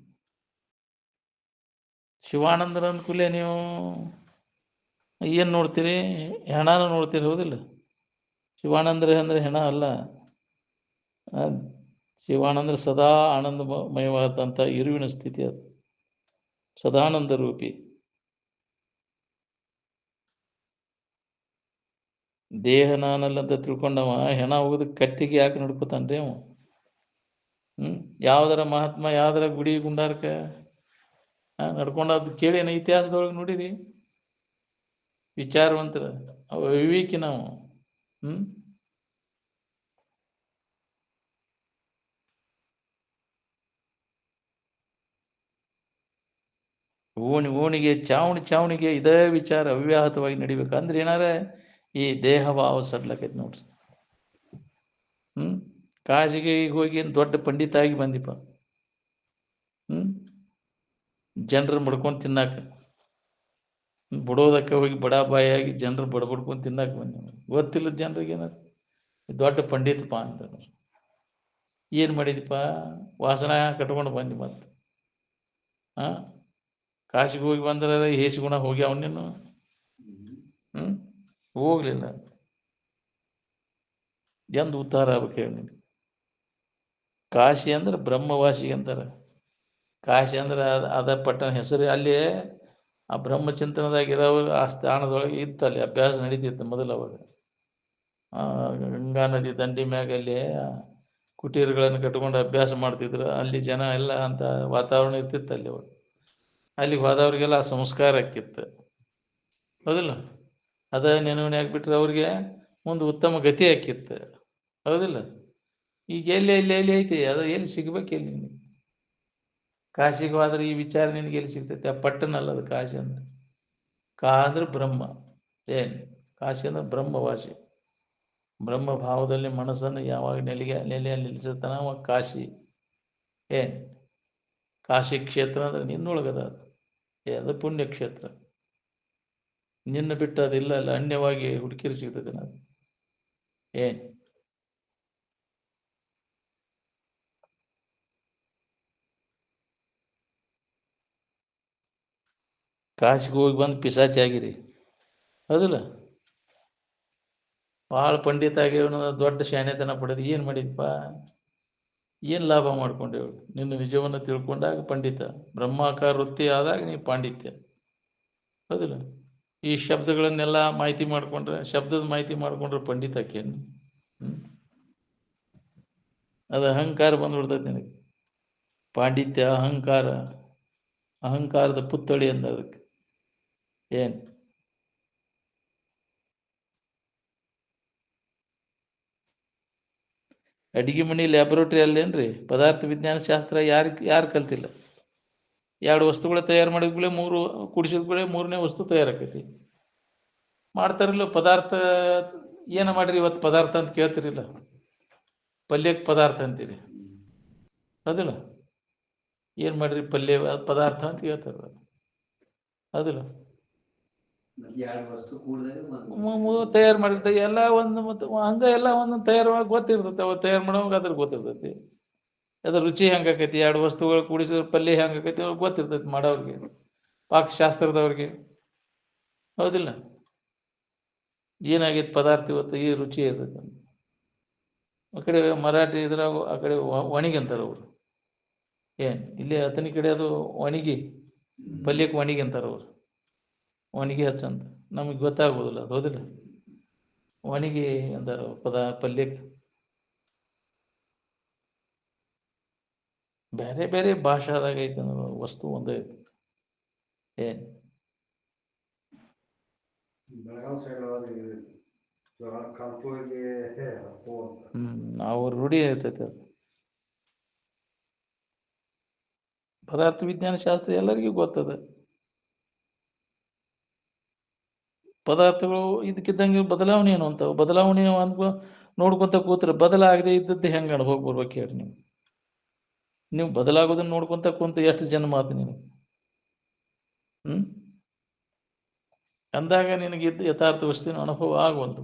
ಶಿವಾನಂದರ ಅನುಕೂಲ ನೀವು ಏನು ನೋಡ್ತೀರಿ? ಹೆಣನ ನೋಡ್ತೀರಿ, ಹೌದಿಲ್ಲ? ಶಿವಾನಂದ್ರ ಅಂದ್ರೆ ಹೆಣ ಅಲ್ಲ. ಶಿವಾನಂದ್ರ ಸದಾ ಆನಂದಮಯವಾದಂಥ ಇರುವಿನ ಸ್ಥಿತಿ ಅದು, ಸದಾನಂದ ರೂಪಿ. ದೇಹ ನಾನಲ್ಲ ಅಂತ ತಿಳ್ಕೊಂಡವ ಹೆಣ ಹೋಗೋದು ಕಟ್ಟಿಗೆ ಯಾಕೆ ನಡ್ಕೋತಾನ್ರಿ ಅವ? ಯಾವ್ದಾರ ಮಹಾತ್ಮ ಯಾವ್ದಾರ ಗುಡಿ ಗುಂಡಾರಕ್ಕೆ ನಡ್ಕೊಂಡದ್ದು ಕೇಳಿ ಏನೋ ಇತಿಹಾಸದೊಳಗೆ ನೋಡಿರಿ? ವಿಚಾರವಂತರ, ಅವ ವಿವೇಕಿ ನಾವು. ಓಣಿಗೆ ಚಾವಣಿಗೆ ಇದೇ ವಿಚಾರ ಅವ್ಯಾಹತವಾಗಿ ನಡಿಬೇಕಂದ್ರೆ ಏನಾರ ಈ ದೇಹ ಭಾವ ಸಡ್ಲಕೈತಿ ನೋಡ್ರಿ. ಕಾಶಿಗೆ ಈಗ ಹೋಗಿ ಏನು ದೊಡ್ಡ ಪಂಡಿತ ಆಗಿ ಬಂದಿಪ್ಪ. ಜನರು ಬಡ್ಕೊಂಡು ತಿನ್ನಾಕ, ಬಿಡೋದಕ್ಕೆ ಹೋಗಿ ಬಡಾಬಾಯಾಗಿ ಜನರು ಬಡ್ಕೊಂಡು ತಿನ್ನಾಕ ಬಂದಿ. ಗೊತ್ತಿಲ್ಲದ ಜನರಿಗೆ ಏನಾರ ದೊಡ್ಡ ಪಂಡಿತಪ್ಪ ಅಂತ ಏನು ಮಾಡಿದಪ್ಪ? ವಾಸನ ಕಟ್ಕೊಂಡು ಬಂದಿ. ಮತ್ತೆ ಕಾಶಿಗೆ ಹೋಗಿ ಬಂದ್ರೆ ಹೇಸಿಗುಣ ಹೋಗಿ ಅವನೇನು ಹೋಗ್ಲಿಲ್ಲ. ಎಂದು ಉದ್ಧಾರ ಆಗ್ಬೇಕು ಹೇಳಿ ನೀನು? ಕಾಶಿ ಅಂದ್ರೆ ಬ್ರಹ್ಮವಾಸಿ ಅಂತಾರೆ. ಕಾಶಿ ಅಂದ್ರೆ ಅದ ಪಟ್ಟಣ ಹೆಸರು. ಅಲ್ಲಿ ಆ ಬ್ರಹ್ಮಚಿಂತನದಾಗಿರೋ ಆ ಸ್ಥಾನದೊಳಗೆ ಇತ್ತು, ಅಲ್ಲಿ ಅಭ್ಯಾಸ ನಡೀತಿತ್ತು ಮೊದಲು. ಅವಾಗ ಗಂಗಾ ನದಿ ದಂಡಿ ಮ್ಯಾಗ ಅಲ್ಲಿ ಕುಟೀರಗಳನ್ನು ಕಟ್ಕೊಂಡು ಅಭ್ಯಾಸ ಮಾಡ್ತಿದ್ರು. ಅಲ್ಲಿ ಜನ ಎಲ್ಲ ಅಂತ ವಾತಾವರಣ ಇರ್ತಿತ್ತು ಅಲ್ಲಿ. ಅವಾಗ ಅಲ್ಲಿಗೆ ಹೋದವ್ರಿಗೆಲ್ಲ ಆ ಸಂಸ್ಕಾರ ಆಕ್ಕಿತ್ತು, ಹೌದಿಲ್ಲ? ಅದ ನೆನವಣೆ ಆಗ್ಬಿಟ್ರೆ ಅವ್ರಿಗೆ ಮುಂದೆ ಉತ್ತಮ ಗತಿ ಆಕ್ಕಿತ್ತು, ಹೌದಿಲ್ಲ? ಈಗ ಎಲ್ಲಿ ಐತಿ ಅದು? ಎಲ್ಲಿ ಸಿಗ್ಬೇಕು? ಎಲ್ಲಿ ನಿನಗೆ? ಕಾಶಿಗೆ ಹೋದ್ರೆ ಈ ವಿಚಾರ ನಿನಗೆ ಎಲ್ಲಿ ಸಿಗ್ತೈತೆ? ಆ ಪಟ್ಟಣ ಅಲ್ಲ ಅದು ಕಾಶಿ ಅಂದ್ರೆ. ಅಂದ್ರೆ ಬ್ರಹ್ಮ. ಏನು ಕಾಶಿ ಅಂದ್ರೆ ಬ್ರಹ್ಮವಾಸಿ. ಬ್ರಹ್ಮ ಭಾವದಲ್ಲಿ ಮನಸ್ಸನ್ನು ಯಾವಾಗ ನೆಲೆಯಲ್ಲಿ ನಿಲ್ಲಿಸಿರ್ತಾನ ಅವಾಗ ಕಾಶಿ. ಏನು ಕಾಶಿ ಕ್ಷೇತ್ರ ಅಂದ್ರೆ ನಿನ್ನೊಳಗದ. ಅದು ಪುಣ್ಯಕ್ಷೇತ್ರ. ನಿನ್ನ ಬಿಟ್ಟು ಅದಿಲ್ಲ ಅಲ್ಲ, ಅನ್ಯವಾಗಿ ಹುಡುಕಿರಿ ಸಿಗ್ತದೆ. ನಾನು ಏನು ಕಾಶಿಗೆ ಹೋಗಿ ಬಂದು ಪಿಸಾಚಿ ಆಗಿರಿ, ಹೌದಿಲ್ಲ? ಭಾಳ ಪಂಡಿತ ಆಗ್ಯವನು, ದೊಡ್ಡ ಶಾಣೆತನ ಪಡೆದು ಏನು ಮಾಡಿದಪ್ಪ? ಏನು ಲಾಭ ಮಾಡ್ಕೊಂಡೇವು? ನಿನ್ನ ನಿಜವನ್ನು ತಿಳ್ಕೊಂಡಾಗ ಪಂಡಿತ, ಬ್ರಹ್ಮಾಕಾರ ವೃತ್ತಿ ಆದಾಗ ನೀ ಪಾಂಡಿತ್ಯ, ಹೌದಿಲ್ಲ? ಈ ಶಬ್ದಗಳನ್ನೆಲ್ಲ ಮಾಹಿತಿ ಮಾಡ್ಕೊಂಡ್ರೆ, ಶಬ್ದದ ಮಾಹಿತಿ ಮಾಡ್ಕೊಂಡ್ರೆ ಪಂಡಿತಕ್ಕೇನು? ಅದು ಅಹಂಕಾರ ಬಂದ್ಬಿಡ್ತೈತೆ ನಿನಗೆ. ಪಾಂಡಿತ್ಯ ಅಹಂಕಾರದ ಪುತ್ಥಳಿ ಅಂದ ಅದಕ್ಕೆ. ಏನು ಅಡಿಗೆ ಮನೆ ಲ್ಯಾಬೊರೇಟರಿ ಅಲ್ಲೇನ್ರಿ? ಪದಾರ್ಥ ವಿಜ್ಞಾನ ಶಾಸ್ತ್ರ ಯಾರು ಕಲ್ತಿಲ್ಲ? 2 ವಸ್ತುಗಳು ತಯಾರು ಮಾಡಿದ್ಗಳೇ 3 ಕೂಡಿಸಿದ್ಗಳೇ 3ನೇ ವಸ್ತು ತಯಾರಾಕೈತಿ. ಮಾಡ್ತಾರಿಲ್ಲ ಪದಾರ್ಥ. ಏನ ಮಾಡ್ರಿ ಇವತ್ತು ಪದಾರ್ಥ ಅಂತ ಕೇಳ್ತಿರಿಲ್ಲ? ಪಲ್ಯಕ್ಕೆ ಪದಾರ್ಥ ಅಂತೀರಿ, ಹೌದಿಲ್ಲ? ಏನು ಮಾಡ್ರಿ ಪಲ್ಯ ಪದಾರ್ಥ ಅಂತ ಹೇಳ್ತಾರ, ಹೌದಿಲ್ಲ? ತಯಾರು ಮಾಡಿರ್ತಾರೆ ಎಲ್ಲ ಒಂದು. ಮತ್ತು ಹಂಗ ಎಲ್ಲ ಒಂದೊಂದು ತಯಾರು ಗೊತ್ತಿರ್ತೈತೆ. ಅವ ತಯಾರು ಮಾಡೋವಾಗ ಅದ್ರ ಗೊತ್ತಿರ್ತೈತಿ ಅದ್ರ ರುಚಿ ಹೆಂಗಾಕೈತಿ. 2 ವಸ್ತುಗಳು ಕೂಡಿಸಿದ್ರೆ ಪಲ್ಯ ಹೆಂಗಾಕೈತಿ ಅವ್ರಿಗೆ ಗೊತ್ತಿರ್ತೈತಿ ಮಾಡೋರಿಗೆ, ಪಾಕಶಾಸ್ತ್ರದವ್ರಿಗೆ, ಹೌದಿಲ್ಲ? ಏನಾಗೈತಿ ಪದಾರ್ಥ ಇವತ್ತು ಈ ರುಚಿ ಇರ್ತೈತೆ. ಆ ಕಡೆ ಮರಾಠಿ ಇದ್ರಾಗ ಆ ಕಡೆ ಒಣಿಗೆ ಅಂತಾರೆ ಅವರು. ಇಲ್ಲಿ ಅತನಿ ಕಡೆ ಅದು ಒಣಿಗಿ, ಪಲ್ಯಕ್ಕೆ ಒಣಿಗೆ ಅಂತಾರೆ ಅವರು. ಒಣಿಗೆ ಹಚ್ಚಂತ ನಮಗೆ ಗೊತ್ತಾಗೋದಿಲ್ಲ ಅದು, ಹೌದಿಲ್ಲ? ಒಣಿಗೆ ಅಂತಾರೆ ಪಲ್ಯಕ್ಕೆ. ಬೇರೆ ಬೇರೆ ಭಾಷಾದಾಗ ಐತೆ ವಸ್ತು ಒಂದೇ ಐತಿ. ನಾವು ರೂಢಿ ಐತೈತೆ ಅದು. ಪದಾರ್ಥ ವಿಜ್ಞಾನ ಶಾಸ್ತ್ರ ಎಲ್ಲರಿಗೂ ಗೊತ್ತದ. ಪದಾರ್ಥಗಳು ಇದಕ್ಕಿದ್ದಂಗೆ ಬದಲಾವಣೆ ಏನು ಅಂತಾವ. ಬದಲಾವಣೆ ನೋಡ್ಕೊಂತ ಕೂತ್ರೆ ಬದಲಾಗದೆ ಇದ್ದದ್ದು ಹೆಂಗೆ ಅನುಭವ ಬರ್ಬೇಕು ಹೇಳಿ ನೀವು? ನೀವು ಬದಲಾಗೋದನ್ನ ನೋಡ್ಕೊಂತ ಕುಂತ ಎಷ್ಟು ಜನ್ಮ ಆತು ನೀವು? ಅಂದಾಗ ನಿನಗೆ ಯಥಾರ್ಥ ವಸ್ತುವಿನ ಅನುಭವ ಆಗುವಂತು.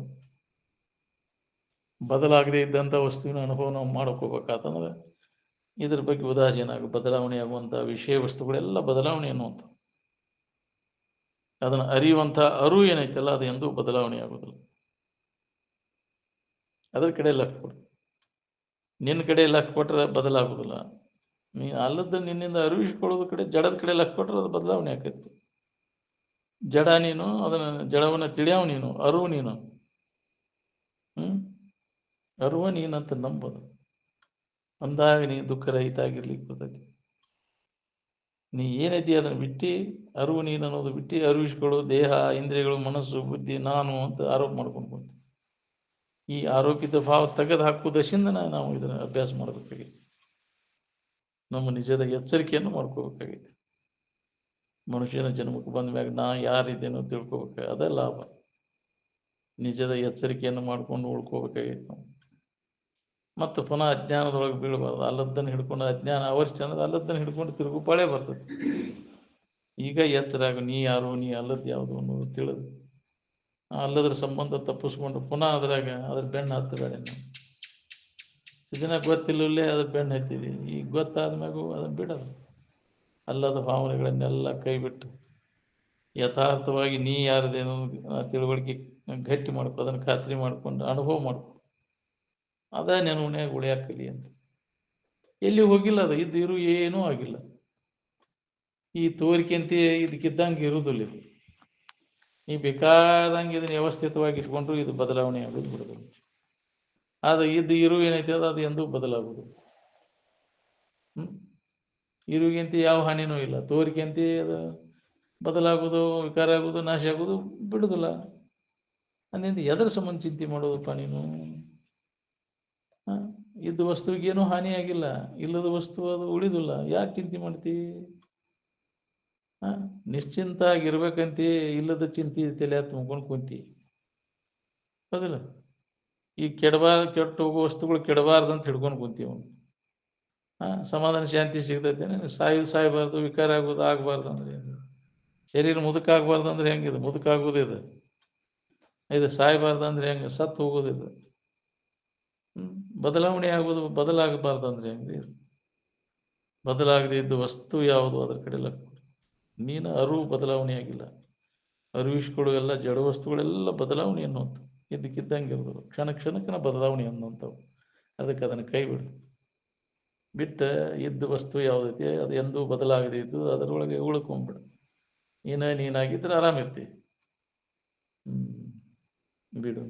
ಬದಲಾಗದೆ ಇದ್ದಂಥ ವಸ್ತುವಿನ ಅನುಭವ ನಾವು ಮಾಡ್ಕೋಬೇಕಾತಂದ್ರೆ ಇದ್ರ ಬಗ್ಗೆ ಉದಾಸೀನ ಬದಲಾವಣೆ ಆಗುವಂಥ ವಿಷಯ ವಸ್ತುಗಳೆಲ್ಲ ಬದಲಾವಣೆ ಅನ್ನುವಂಥ ಅದನ್ನು ಅರಿಯುವಂಥ ಅರಿವು ಏನೈತಲ್ಲ ಅದು ಎಂದೂ ಬದಲಾವಣೆ ಆಗೋದಿಲ್ಲ. ಅದ್ರ ಕಡೆ ಲಕ್ಷ್ಯ ಕೊಡು. ನಿನ್ನ ಕಡೆ ಲಕ್ಷ್ಯ ಕೊಟ್ಟರೆ ಬದಲಾಗೋದಿಲ್ಲ. ನೀ ಅಲ್ಲದ ನಿನ್ನಿಂದ ಅರಿವಿಸ್ಕೊಳ್ಳೋದು ಕಡೆ, ಜಡದ ಕಡೆ ಲಕ್ಷ್ಯ ಕೊಟ್ಟರೆ ಅದು ಬದಲಾವಣೆ ಆಕೈತಿ. ಜಡ ನೀನು, ಅದನ್ನು ಜಡವನ್ನು ತಿಳಿಯವ ನೀನು, ಅರಿವು ನೀನು. ಅರಿವ ನೀನಂತ ನಂಬೋದು. ಅಂದಾಗ ನೀ ದುಃಖರಹಿತ ಆಗಿರ್ಲಿಕ್ಕೆ ಬರ್ತೈತಿ. ನೀ ಏನೈತಿ ಅದನ್ನು ಬಿಟ್ಟು ಅರಿವು ನೀನು ಅನ್ನೋದು ಬಿಟ್ಟು ಅರಿವಿಸ್ಕೊಳ್ಳೋ ದೇಹ, ಇಂದ್ರಿಯಗಳು, ಮನಸ್ಸು, ಬುದ್ಧಿ, ನಾನು ಅಂತ ಆರೋಪ ಮಾಡ್ಕೊಂಡು ಬಂತು. ಈ ಆರೋಪಿತ ಭಾವ ತೆಗೆದು ಹಾಕುವುದರಿಂದ ನಾವು ಇದನ್ನು ಅಭ್ಯಾಸ ಮಾಡಬೇಕಾಗಿತ್ತು. ನಮ್ಮ ನಿಜದ ಎಚ್ಚರಿಕೆಯನ್ನು ಮಾಡ್ಕೋಬೇಕಾಗೈತಿ. ಮನುಷ್ಯನ ಜನ್ಮಕ್ಕೆ ಬಂದ ಮ್ಯಾಗ ನಾ ಯಾರಿದ್ದೇನೋ ತಿಳ್ಕೊಬೇಕು, ಅದೇ ಲಾಭ. ನಿಜದ ಎಚ್ಚರಿಕೆಯನ್ನು ಮಾಡ್ಕೊಂಡು ಉಳ್ಕೋಬೇಕಾಗೈತಿ ನಾವು. ಮತ್ತು ಪುನಃ ಅಜ್ಞಾನದೊಳಗೆ ಬೀಳಬಾರ್ದು. ಅಲ್ಲದ್ದನ್ನು ಹಿಡ್ಕೊಂಡು ಅಜ್ಞಾನ ಅವಶ್ಯ ಅಂದ್ರೆ ಅಲ್ಲದ್ದನ್ನು ಹಿಡ್ಕೊಂಡು ತಿರುಗುಪಾಳೆ ಬರ್ತದೆ. ಈಗ ಎಚ್ಚರಾಗ, ನೀ ಯಾರು, ನೀ ಅಲ್ಲದ್ದು ಯಾವುದು ಅನ್ನೋದು ತಿಳಿದು ಅಲ್ಲದ್ರ ಸಂಬಂಧ ತಪ್ಪಿಸ್ಕೊಂಡು ಪುನಃ ಅದ್ರ ಬೆನ್ನು ಹತ್ತಬೇಡ. ಇದನ್ನ ಗೊತ್ತಿಲ್ಲೇ ಅದ್ರ ಬೆನ್ನು ಹತ್ತಿದಿ. ಈಗ ಗೊತ್ತಾದ ಮ್ಯಾಗು ಅದನ್ನು ಬಿಡೋದು. ಅಲ್ಲದ ಭಾವನೆಗಳನ್ನೆಲ್ಲ ಕೈಬಿಟ್ಟು ಯಥಾರ್ಥವಾಗಿ ನೀ ಯಾರದೇನೋ ತಿಳುವಳಿಕೆ ಗಟ್ಟಿ ಮಾಡ್ಕೊ, ಅದನ್ನು ಖಾತ್ರಿ ಮಾಡ್ಕೊಂಡು ಅನುಭವ ಮಾಡ್ಕೊ. ಅದ ನೆನವನ್ಯಾಗ ಉಳಿಯಾಕಲಿ ಅಂತ. ಎಲ್ಲಿ ಹೋಗಿಲ್ಲ, ಅದು ಇರು ಏನೂ ಆಗಿಲ್ಲ. ಈ ತೋರಿಕೆಂತ ಇದಕ್ಕಿದ್ದಂಗೆ ಇರುವುದಿಲ್ಲ. ಇದು ನೀ ಬೇಕಾದಂಗೆ ಇದನ್ನ ವ್ಯವಸ್ಥಿತವಾಗಿ ಇಟ್ಕೊಂಡ್ರು ಇದು ಬದಲಾವಣೆ ಆಗೋದು ಬಿಡೋದಿಲ್ಲ. ಅದು ಇರು ಏನೈತೆ ಅದು ಎಂದೂ ಬದಲಾಗೋದು. ಇರುಗಿಂತ ಯಾವ ಹಾನಿನೂ ಇಲ್ಲ. ತೋರಿಕೆಂತ ಅದು ಬದಲಾಗೋದು, ವಿಕಾರ ಆಗೋದು, ನಾಶ ಆಗೋದು ಬಿಡುದಿಲ್ಲ. ಅಂದಿಂದ ಎದರ ಸಂಬಂಧ ಚಿಂತೆ ಮಾಡೋದಪ್ಪ ನೀನು? ಇದ್ದ ವಸ್ತುವಿಗೇನೂ ಹಾನಿ ಆಗಿಲ್ಲ, ಇಲ್ಲದ ವಸ್ತು ಅದು ಉಳಿದಿಲ್ಲ. ಯಾಕೆ ಚಿಂತೆ ಮಾಡ್ತಿ? ನಿಶ್ಚಿಂತ ಆಗಿರ್ಬೇಕಂತ ಇಲ್ಲದ ಚಿಂತೆ ತಲೆ ತುಂಬ್ಕೊಂಡು ಕುಂತಿ, ಹೌದಿಲ್ಲ? ಈ ಕೆಟ್ಟು ಹೋಗೋ ವಸ್ತುಗಳು ಕೆಡಬಾರ್ದು ಅಂತ ಹಿಡ್ಕೊಂಡು ಕುಂತೀವಿ. ಸಮಾಧಾನ ಶಾಂತಿ ಸಿಗ್ತೈತೆ. ಸಾಯ್ಬಾರ್ದು, ವಿಕಾರ ಆಗೋದು ಆಗಬಾರ್ದು ಅಂದ್ರೆ ಶರೀರ ಮುದುಕಾಗಬಾರ್ದು ಅಂದ್ರೆ ಹೆಂಗಿದೆ? ಮುದುಕಾಗೋದು ಇದು ಸಾಯ್ಬಾರ್ದು ಅಂದ್ರೆ ಹೆಂಗೆ? ಸತ್ತು ಹೋಗೋದಿದೆ. ಬದಲಾವಣೆ ಆಗೋದು ಬದಲಾಗಬಾರ್ದು ಅಂದ್ರೆ ಹೆಂಗೆ? ಬದಲಾಗದೆ ಇದ್ದು ವಸ್ತು ಯಾವುದು ಅದ್ರ ಕಡೆ ಲಕ್ಷ್ಯ. ನೀನು ಅರಿವು ಬದಲಾವಣೆ ಆಗಿಲ್ಲ. ಅರಿವಿಸ್ಕೊಳ್ಳೋ ಎಲ್ಲ ಜಡ ವಸ್ತುಗಳೆಲ್ಲ ಬದಲಾವಣೆ ಅನ್ನುವಂಥ ಇದ್ದಕ್ಕಿದ್ದಂಗೆ ಇರೋದು. ಕ್ಷಣಕ್ಕನ ಬದಲಾವಣೆ ಅನ್ನುವಂಥವು. ಅದಕ್ಕೆ ಅದನ್ನು ಕೈ ಬಿಟ್ಟು ಇದ್ದ ವಸ್ತು ಯಾವುದೈತಿ ಅದು ಎಂದೂ ಬದಲಾಗದೆ ಇದ್ದು ಅದರೊಳಗೆ ಉಳ್ಕೊಂಬಿಡು. ನೀನಾಗಿದ್ರೆ ಆರಾಮಿರ್ತಿ. ಬಿಡು.